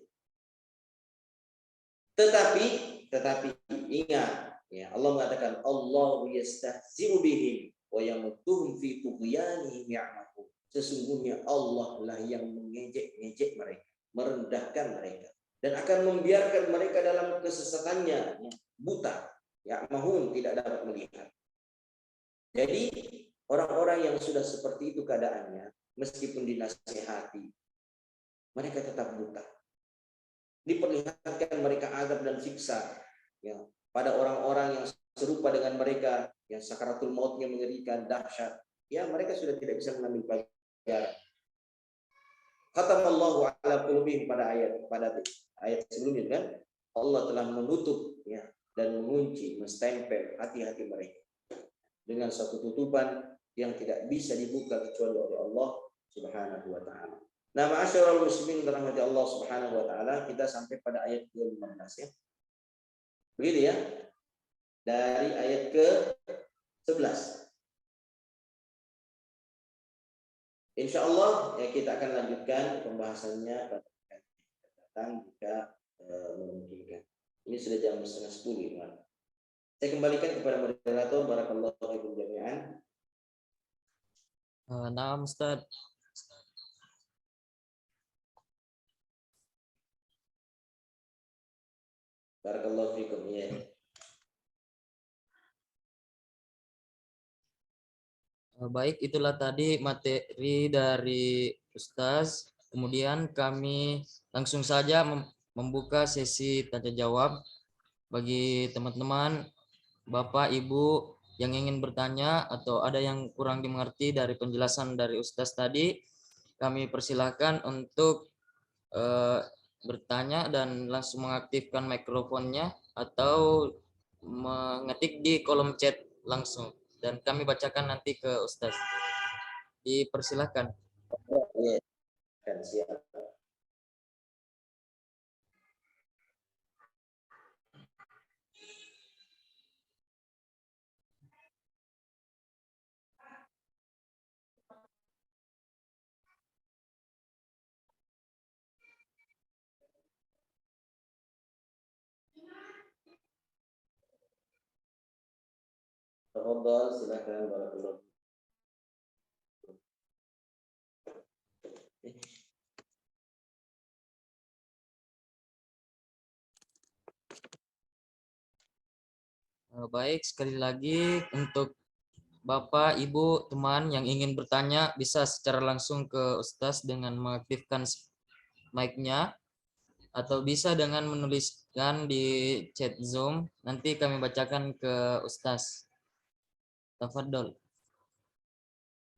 Tetapi ingat, ya, Allah mengatakan Allahu yastahzi'u bihim wa yamudduhum fi tughyanihim ya'mahun. Sesungguhnya Allah lah yang mengejek-ngejek mereka, merendahkan mereka, dan akan membiarkan mereka dalam kesesatannya, buta, ya mahun, tidak dapat melihat. Jadi orang-orang yang sudah seperti itu keadaannya, meskipun dinasihati, mereka tetap buta. Diperlihatkan mereka azab dan siksa, ya, pada orang-orang yang serupa dengan mereka, yang sakaratul mautnya mengerikan, dahsyat, ya mereka sudah tidak bisa mengambil pelajaran. Khatamallahu ala qulubihim pada ayat sebelumnya kan, Allah telah menutup, ya, dan mengunci, menstempel hati-hati mereka dengan satu tutupan yang tidak bisa dibuka kecuali oleh Allah Subhanahu wa taala. Nah, ma'asyiral muslimin dirahmati Allah Subhanahu wa taala, kita sampai pada ayat ke-15 ya. Begitu ya. Dari ayat ke-11. Insya Allah ya, kita akan lanjutkan pembahasannya pada datang jika memungkinkan. Ini sudah jam 9:30, teman. Saya kembalikan kepada moderator. Barakallahu fiikum jami'an. Naam Ustaz. Barakallahu fiikum ya. Baik, itulah tadi materi dari Ustaz. Kemudian kami langsung saja membuka sesi tanya jawab bagi teman-teman, Bapak, Ibu yang ingin bertanya atau ada yang kurang dimengerti dari penjelasan dari Ustaz tadi, kami persilahkan untuk bertanya dan langsung mengaktifkan mikrofonnya atau mengetik di kolom chat langsung dan kami bacakan nanti ke Ustaz. Dipersilahkan. Ya, kan siap. Tafadhal, silakan. Barakallahu. Baik, sekali lagi untuk Bapak, Ibu, teman yang ingin bertanya bisa secara langsung ke Ustaz dengan mengaktifkan mic-nya atau bisa dengan menuliskan di chat Zoom. Nanti kami bacakan ke Ustaz. Tafadhol.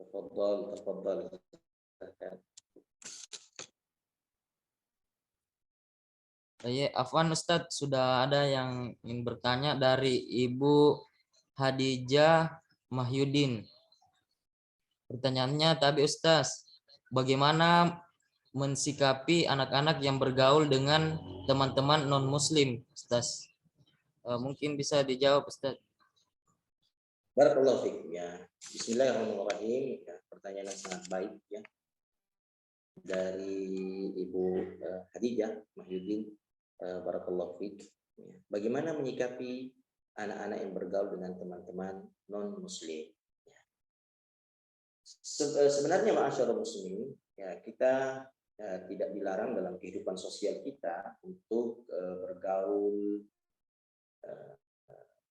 Tafadhal. Afwan Ustadz, sudah ada yang ingin bertanya dari Ibu Hadijah Mahyudin. Pertanyaannya tadi Ustadz, bagaimana mensikapi anak-anak yang bergaul dengan teman-teman non-muslim, Ustadz? Mungkin bisa dijawab Ustadz. Barakallahu fiikum ya. Bismillahirrahmanirrahim. Ya, pertanyaan yang sangat baik ya. Dari Ibu Hadijah Mahyudin. Barakallahu fiik. Bagaimana menyikapi anak-anak yang bergaul dengan teman-teman non-muslim? Sebenarnya ma'asyarul muslimin, ya kita tidak dilarang dalam kehidupan sosial kita untuk bergaul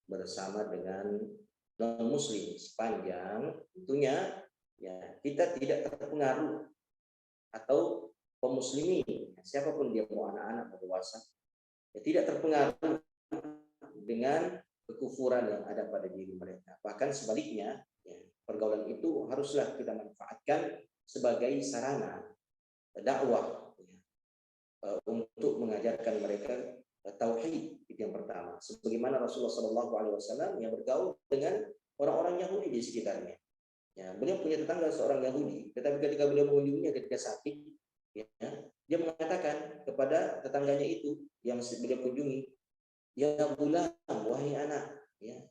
bersama dengan non-muslim sepanjang tentunya ya kita tidak terpengaruh atau kaum muslimin, siapapun dia, mau anak-anak atau dewasa, ya, tidak terpengaruh dengan kekufuran yang ada pada diri mereka. Bahkan sebaliknya, ya, pergaulan itu haruslah kita manfaatkan sebagai sarana dakwah ya, untuk mengajarkan mereka tauhid. Itu yang pertama. Sebagaimana Rasulullah SAW yang bergaul dengan orang-orang Yahudi di sekitarnya. Ya, beliau punya tetangga seorang Yahudi, tetapi ketika beliau mengunjunginya ketika sakit, ya, dia mengatakan kepada tetangganya itu yang beliau kunjungi, ya gulam, wahai anak, ya,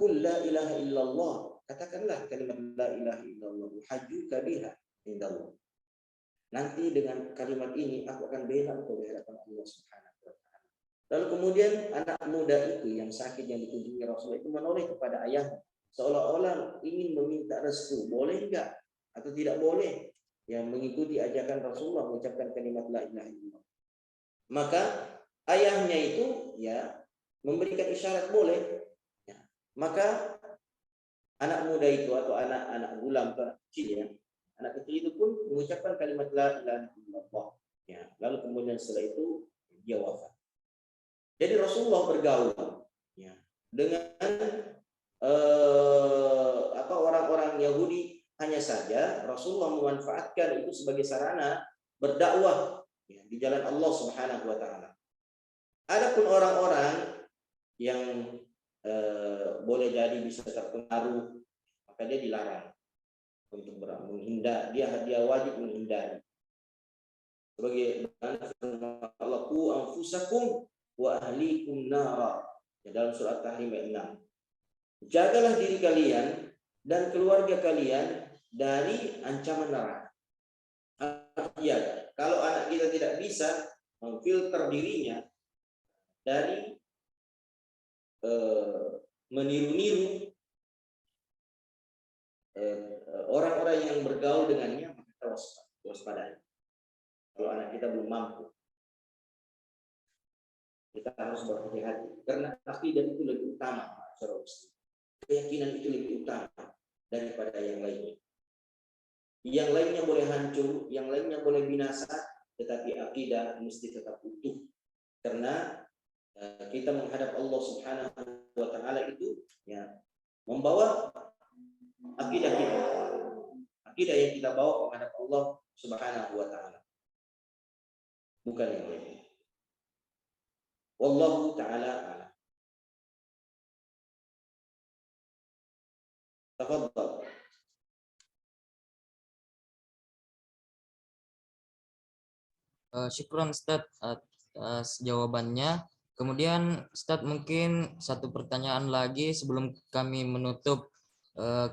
qul la ilaha illallah, katakanlah kalimat la ilaha illallah, hajjuka biha indallah. Nanti dengan kalimat ini aku akan bela engkau di hadapan Allah Subhanahu wa taala. Lalu kemudian anak muda itu yang sakit yang dikunjungi Rasulullah itu menoleh kepada ayahnya, seolah-olah ingin meminta restu, boleh enggak atau tidak boleh yang mengikuti ajakan Rasulullah mengucapkan kalimat la ilaha illallah. maka ayahnya itu ya memberikan isyarat boleh, ya, maka anak muda itu atau anak gulam atau anak kecil ya, anak kecil itu pun mengucapkan kalimat la ilaha illallah, ya, lalu kemudian setelah itu dia wafat. Jadi Rasulullah bergaul ya dengan orang-orang Yahudi, hanya saja Rasulullah memanfaatkan itu sebagai sarana berdakwah ya, di jalan Allah Subhanahu wa taala. Adapun orang-orang yang boleh jadi bisa terpengaruh, maka dia dilarang untuk menghindar, dia wajib menghindari. Sebagai Allah, qu anfusakum wa ahlikum nara, ya, dalam surat Tahrim ayat 6. Jagalah diri kalian dan keluarga kalian dari ancaman neraka. Ya, kalau anak kita tidak bisa memfilter dirinya dari meniru-niru orang-orang yang bergaul dengannya, maka kita waspadai. Kalau anak kita belum mampu, kita harus berhati-hati karena akidah itu lebih utama, keyakinan itu lebih utama daripada yang lainnya. Yang lainnya boleh hancur, yang lainnya boleh binasa, tetapi akidah mesti tetap utuh. Karena kita menghadap Allah Subhanahu wa taala itu ya membawa akidah kita. Akidah yang kita bawa menghadap Allah Subhanahu wa taala. Bukan yang lain. Wallahu taala a'lam. Tafadhal. Syukron Ustaz atas jawabannya. Kemudian Ustaz, mungkin satu pertanyaan lagi sebelum kami menutup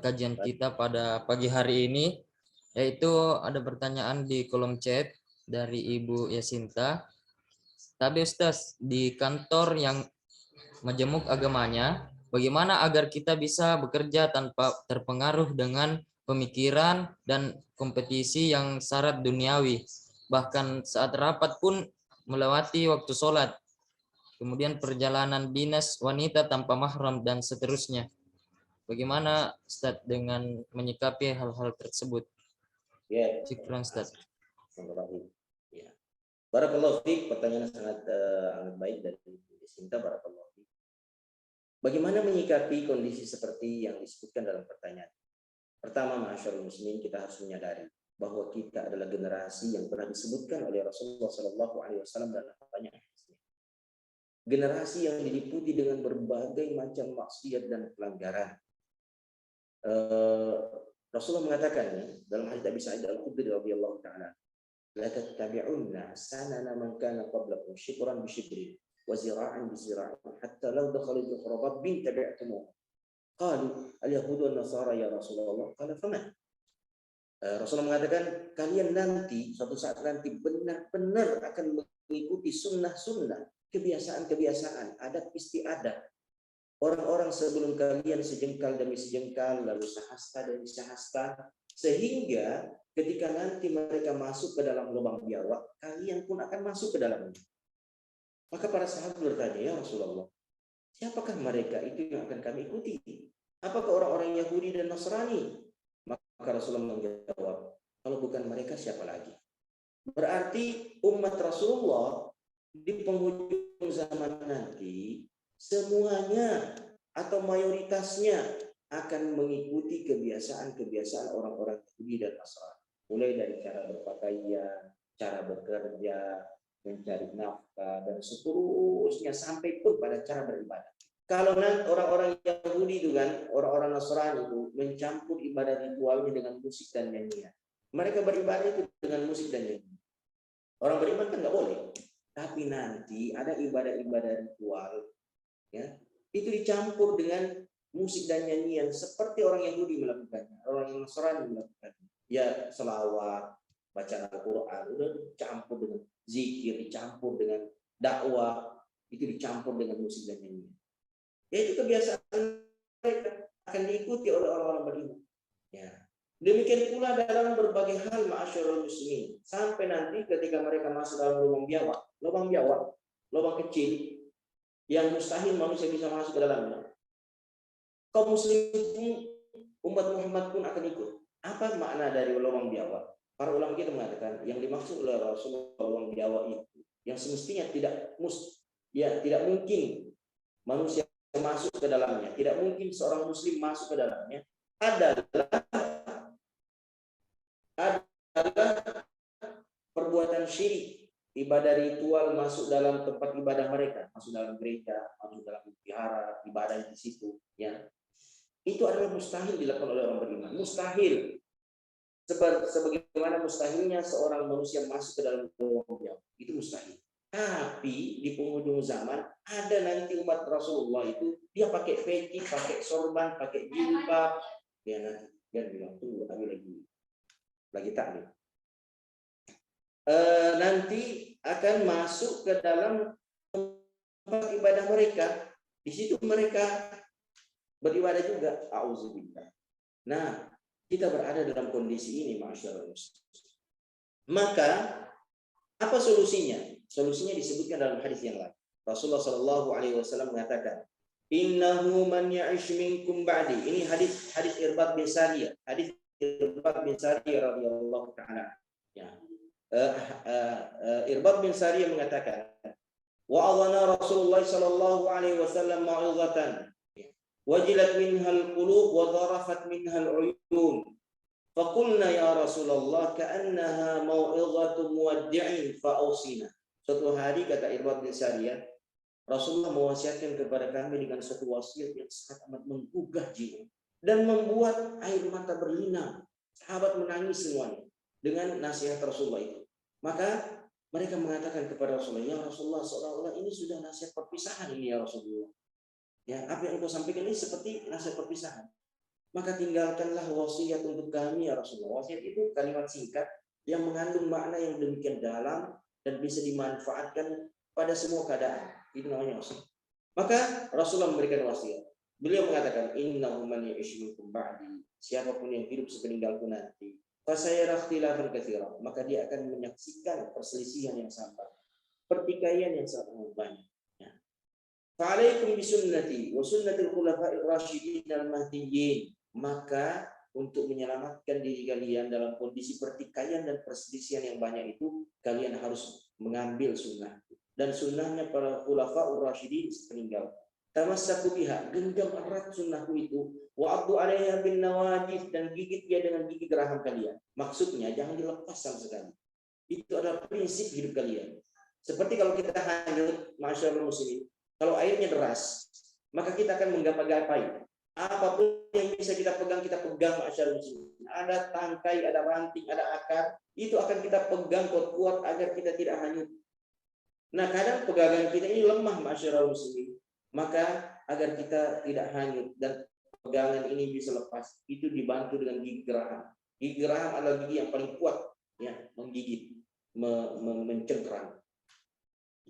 kajian kita pada pagi hari ini, yaitu ada pertanyaan di kolom chat dari Ibu Yasinta. Tapi Ustaz, di kantor yang majemuk agamanya, bagaimana agar kita bisa bekerja tanpa terpengaruh dengan pemikiran dan kompetisi yang syarat duniawi, bahkan saat rapat pun melewati waktu sholat, kemudian perjalanan dinas wanita tanpa mahram dan seterusnya. Bagaimana Ustaz dengan menyikapi hal-hal tersebut? Ya. Syukran Ustaz. Ya. Barakallahu fiik, pertanyaan sangat baik dari Sinta. Barakallahu fiik. Bagaimana menyikapi kondisi seperti yang disebutkan dalam pertanyaan? Pertama, ma'asyarul muslimin, kita harus menyadari bahwa kita adalah generasi yang pernah disebutkan oleh Rasulullah SAW dalam banyak hadisnya. Generasi yang diliputi dengan berbagai macam maksiat dan pelanggaran. Rasulullah mengatakan dalam hadits Abi Sa'id Al-Khudri radhiyallahu ta'ala, la tattabi'unna sanana man kana qablakum shibran bi shibrin wa zira'an bi zira'in hatta law dakhalu juhra rabbin tabi'tumuh. Qalu al-yahudu wan-nasara ya Rasulullah. Qala faman? Rasulullah mengatakan kalian nanti suatu saat nanti benar-benar akan mengikuti sunnah-sunnah, kebiasaan-kebiasaan, adat istiadat orang-orang sebelum kalian, sejengkal demi sejengkal, lalu sehasta demi sehasta, sehingga ketika nanti mereka masuk ke dalam lubang biawak, kalian pun akan masuk ke dalamnya. Maka para sahabat bertanya, ya Rasulullah, siapakah mereka itu yang akan kami ikuti? Apakah orang-orang Yahudi dan Nasrani? Maka Rasulullah menjawab, kalau bukan mereka siapa lagi? Berarti umat Rasulullah di penghujung zaman nanti semuanya atau mayoritasnya akan mengikuti kebiasaan-kebiasaan orang-orang Yahudi dan Nasrani. Mulai dari cara berpakaian, cara bekerja, mencari nafkah, dan seterusnya sampai pun pada cara beribadah. Kalau orang-orang Yahudi itu kan, orang-orang Nasrani itu mencampur ibadah ritualnya dengan musik dan nyanyian. Mereka beribadah itu dengan musik dan nyanyian. Orang beriman kan nggak boleh. Tapi nanti ada ibadah-ibadah ritual, ya, itu dicampur dengan musik dan nyanyian seperti orang Yahudi melakukannya, orang Nasrani melakukannya. Ya, selawat, bacaan Al-Quran, udah dicampur dengan zikir, dicampur dengan dakwah, itu dicampur dengan musik dan nyanyian. Ya, itu kebiasaan mereka akan diikuti oleh orang-orang beriman. Ya, Demikian pula dalam berbagai hal ma'asyiral muslimin. Sampai nanti ketika mereka masuk dalam lubang biawak, lubang kecil yang mustahil manusia bisa masuk ke dalamnya. Kaum muslimin umat Muhammad pun akan ikut. Apa makna dari lubang biawak? Para ulama kita mengatakan yang dimaksud oleh Rasulullah lubang biawak itu yang semestinya tidak mungkin manusia masuk ke dalamnya, tidak mungkin seorang muslim masuk ke dalamnya adalah perbuatan syirik, ibadah ritual masuk dalam tempat ibadah mereka, masuk dalam gereja, masuk dalam vihara, ibadah di situ, ya. Itu adalah mustahil dilakukan oleh orang beriman. Mustahil. Sebagaimana mustahilnya seorang manusia masuk ke dalam lubang, itu mustahil. Tapi di penghujung zaman ada nanti umat Rasulullah itu dia pakai peci, pakai sorban, pakai jilbab, ya nanti dia bilang tunggu kami lagi taklim. Nanti akan masuk ke dalam tempat ibadah mereka. Di situ mereka beribadah juga. Auzubillah. Nah, kita berada dalam kondisi ini, masyaallah. Maka apa solusinya? Solusinya disebutkan dalam hadis yang lain. Rasulullah Shallallahu Alaihi Wasallam mengatakan, Innahu man ya'ish minkum ba'di. Ini hadis Irbad bin Sariyah. Hadis Irbad bin Sariyah radhiyallahu taala. Ya. Irbad bin Sariyah mengatakan, wa'adhana Rasulullah sallallahu alaihi wasallam mau'izatan wajilat minha al-qulub wa dharafat minha al-uyun. Faqulna ya Rasulullah ka'annaha mau'izatu muwaddi'in fa'awsina. Suatu hari kata Irbad bin Sariyah, Rasulullah mewasiatkan kepada kami dengan suatu wasiat yang sangat amat menggugah jiwa dan membuat air mata berlinang. Sahabat menangis semuanya dengan nasihat Rasulullah itu. Maka mereka mengatakan kepada Rasulullah, ya Rasulullah, seolah-olah ini sudah nasihat perpisahan ini ya Rasulullah. Ya, apa yang engkau sampaikan ini seperti nasihat perpisahan. Maka tinggalkanlah wasiat untuk kami ya Rasulullah. Wasiat itu kalimat singkat yang mengandung makna yang demikian dalam dan bisa dimanfaatkan pada semua keadaan. Itu namanya wasiat. Maka Rasulullah memberikan wasiat. Beliau mengatakan, innahu man ya'ish minkum ba'di. Siapapun yang hidup sepeninggalku nanti, fasayara ikhtilafan katsiran, maka dia akan menyaksikan perselisihan yang sangat, pertikaian yang sangat banyak. Ya. Fa'alaikum bisunnati wa sunnatil khulafa'ir rasyidin al-mahdiyyin. Maka untuk menyelamatkan diri kalian dalam kondisi pertikaian dan perselisihan yang banyak itu, kalian harus mengambil sunnah dan sunnahnya para khulafa'ur rasyidin sepeninggal. Tamassaku biha, genggam erat sunnahku itu, wa'addu 'alaiha bin nawajid, dan gigit dia dengan gigi geraham kalian. Maksudnya jangan dilepas sama sekali. Itu adalah prinsip hidup kalian. Seperti kalau kita hanyut, masyaallah muslimin, kalau airnya deras, maka kita akan menggapai-gapai. Apapun yang bisa kita pegang masyaallah muslimin. Ada tangkai, ada ranting, ada akar, itu akan kita pegang kuat-kuat agar kita tidak hanyut. Nah, kadang pegangan kita ini lemah masyaallah muslimin. Maka agar kita tidak hanyut dan pegangan ini bisa lepas, itu dibantu dengan gigi geraham. Gigi geraham adalah gigi yang paling kuat, ya, menggigit, mencengkram.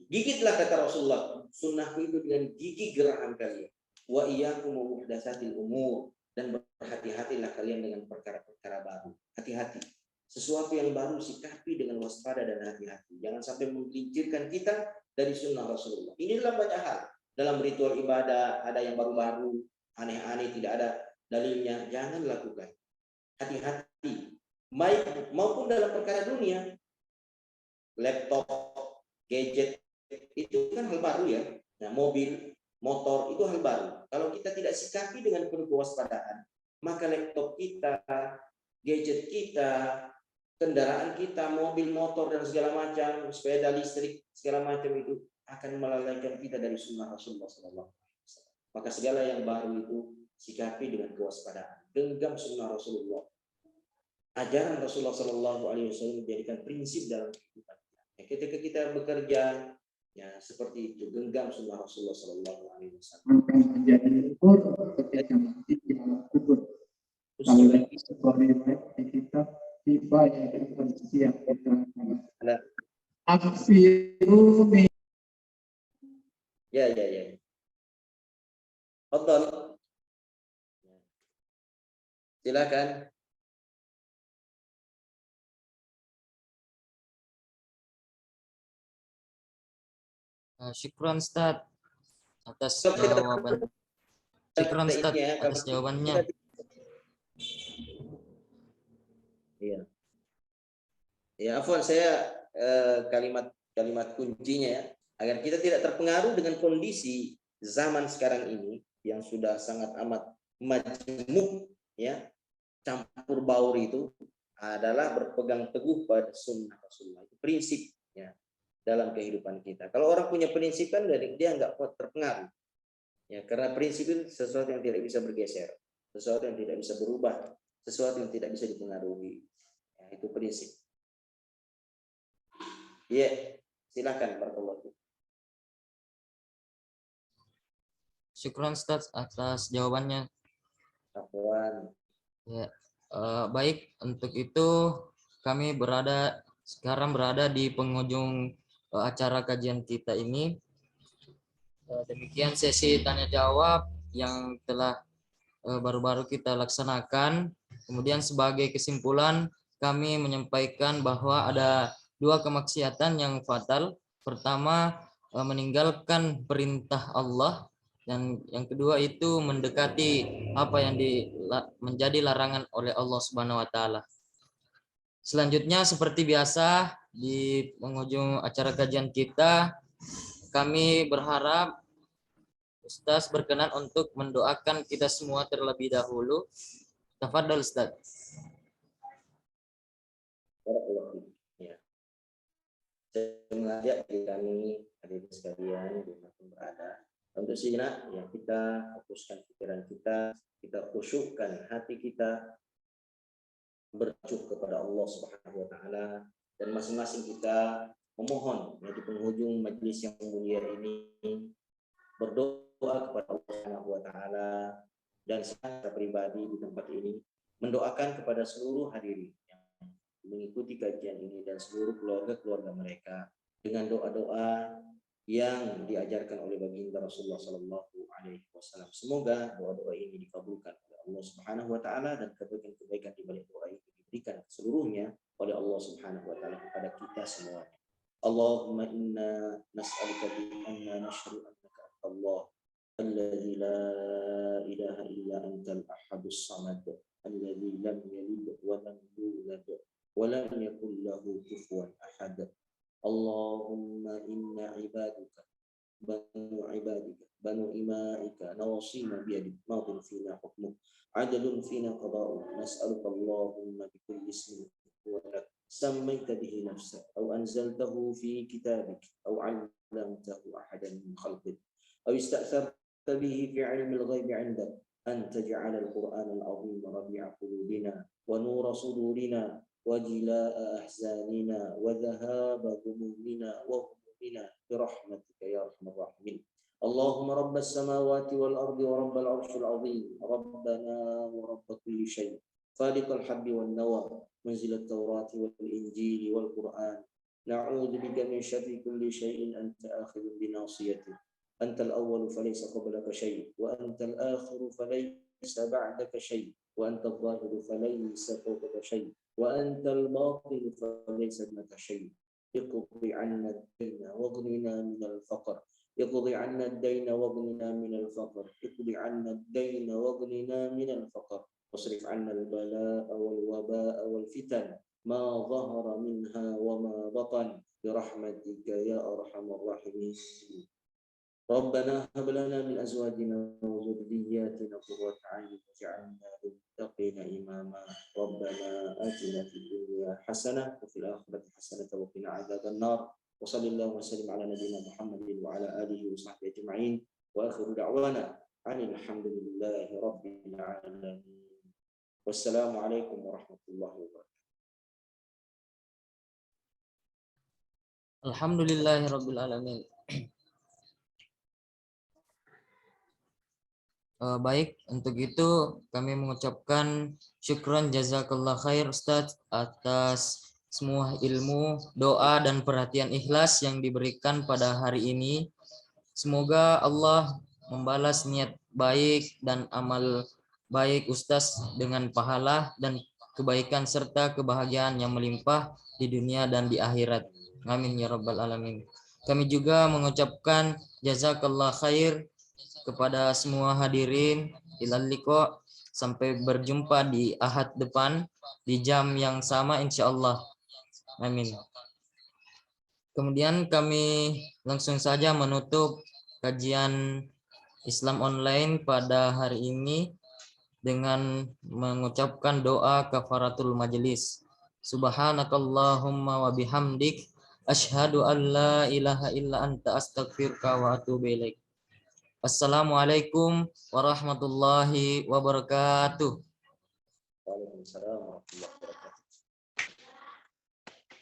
Gigitlah kata Rasulullah, sunnahku itu dengan gigi geraham kalian. Wa iyyakum muhdatsatil umur, dan berhati-hatilah kalian dengan perkara-perkara baru. Hati-hati. Sesuatu yang baru sikapi dengan waspada dan hati-hati. Jangan sampai menggelincirkan kita dari sunnah Rasulullah. Ini dalam banyak hal. Dalam ritual ibadah ada yang baru-baru, aneh-aneh, tidak ada dalilnya, jangan lakukan. Hati-hati. Baik maupun dalam perkara dunia, laptop, gadget, itu kan hal baru ya. Nah, mobil, motor itu hal baru. Kalau kita tidak sikapi dengan penuh kewaspadaan, maka laptop kita, gadget kita, kendaraan kita, mobil, motor dan segala macam, sepeda listrik, segala macam itu akan melalaikan kita dari sunnah Rasulullah SAW. Maka segala yang baru itu sikapi dengan kewaspadaan. Genggam sunnah Rasulullah. Ajaran Rasulullah SAW menjadikan prinsip dalam kehidupan kita. Ya, ketika kita bekerja, ya seperti itu, genggam sunnah Rasulullah SAW. Menjadi ukur ketika mati di alam kubur. Kalau kita tiba di kondisi yang kita aksiruni. Ya. Betul. Silakan. Syukran Ustaz atas Kalau kita jawaban. Syukran Ustaz ini ya, atas kalau jawabannya. Iya. Ya, Afwan, saya kalimat kuncinya ya, agar kita tidak terpengaruh dengan kondisi zaman sekarang ini yang sudah sangat amat majmuk ya, campur baur, itu adalah berpegang teguh pada sunnah Rasulullah. Itu prinsip ya dalam kehidupan kita. Kalau orang punya prinsip kan dia nggak terpengaruh. Ya, karena prinsip itu sesuatu yang tidak bisa bergeser, sesuatu yang tidak bisa berubah, sesuatu yang tidak bisa dipengaruhi. Ya, itu prinsip. Iya, silakan barakallahu. Syukran Ustaz atas jawabannya. Afwan. Ya, baik, untuk itu kami sekarang berada di penghujung acara kajian kita ini. Demikian sesi tanya jawab yang telah baru-baru kita laksanakan. Kemudian sebagai kesimpulan kami menyampaikan bahwa ada 2 kemaksiatan yang fatal. Pertama, meninggalkan perintah Allah, dan yang kedua itu mendekati apa yang menjadi larangan oleh Allah Subhanahu wa taala. Selanjutnya seperti biasa di penghujung acara kajian kita, kami berharap Ustaz berkenan untuk mendoakan kita semua terlebih dahulu. Tafadhol Ustaz. Ya. Saya mengajak kami hadirin sekalian dimanapun berada, untuk sejenak ya kita fokuskan pikiran kita khusyukkan hati kita, bersyukur kepada Allah Subhanahu wa taala, dan masing-masing kita memohon ya, di penghujung majelis yang mulia ini berdoa kepada Allah Subhanahu wa taala, dan secara pribadi di tempat ini mendoakan kepada seluruh hadirin yang mengikuti kajian ini dan seluruh keluarga mereka dengan doa-doa yang diajarkan oleh baginda Rasulullah Sallallahu Alaihi Wasallam. Semoga doa-doa ini dikabulkan oleh Allah Subhanahu Wa Taala, dan kebaikan di balik doa ini diberikan seluruhnya oleh Allah Subhanahu Wa Taala kepada kita semuanya. Allahumma inna nas'aluka bi anna nashhadu annaka Allah alladzi la ilaha illa antal ahadus samad alladzi lam yalid wa lam yulad wa lam yakul lahu kufuwan ahad. Allahumma inna ibadika banu imaika nawasina biyadik madun fina hukmuk adalun fina qada'uk nas'aluka Allahumma bikulli ismin huwa lak sammaita bihi nafsak aw anzaltahu fi kitabik aw 'allamtahu ahadan min khalqik aw ista'tharta bihi fi 'ilmi al-ghaibi 'indak an taj'ala al-Qur'ana al-'azim rabi'a qulubina wa nura sudurina وجلاء أحزاننا وذهاب همومنا وهمومنا برحمتك يا أرحم الراحمين. اللهم رب السماوات والأرض ورب العرش العظيم ربنا ورب كل شيء خالق الحب والنوى منزل التوراة والإنجيل والقرآن نعوذ بك من شر كل شيء أنت آخذ بناصيته أنت الأول فليس قبلك شيء وأنت الآخر فليس بعدك شيء وأنت الظاهر فليس فوقك شيء وأنت الباطن فليس دونك شيء اقض عنا الدين واغننا من الفقر اقض عنا الدين واغننا من الفقر اقض عنا الدين واغننا من الفقر واصرف عنا البلاء والوباء والفتن ما ظهر منها وما بطن برحمتك يا أرحم الراحمين. ربنا هب لنا من أزواجنا وذرياتنا قرة أعين واجعلنا للمتقين إماما. ربنا آتنا في الدنيا حسنة وفي الآخرة حسنة وقنا عذاب النار. وصلى الله وسلم على نبينا محمد وعلى آله وصحبه أجمعين وآخر دعوانا أن الحمد لله رب العالمين. والسلام عليكم ورحمة الله وبركاته. Alhamdulillahirabbil alamin. Baik, untuk itu kami mengucapkan syukran jazakallah khair Ustadz atas semua ilmu, doa, dan perhatian ikhlas yang diberikan pada hari ini. Semoga Allah membalas niat baik dan amal baik Ustadz dengan pahala dan kebaikan serta kebahagiaan yang melimpah di dunia dan di akhirat. Amin ya rabbal alamin. Kami juga mengucapkan jazakallah khair kepada semua hadirin. Ilal liqa, sampai berjumpa di Ahad depan di jam yang sama insyaallah. Amin. Kemudian kami langsung saja menutup kajian Islam online pada hari ini dengan mengucapkan doa kafaratul majelis. Subhanakallahumma wa bihamdik asyhadu an la ilaha illa anta astaghfiruka wa atubu ilaik. Assalamualaikum warahmatullahi wabarakatuh. Waalaikumsalam warahmatullahi wabarakatuh.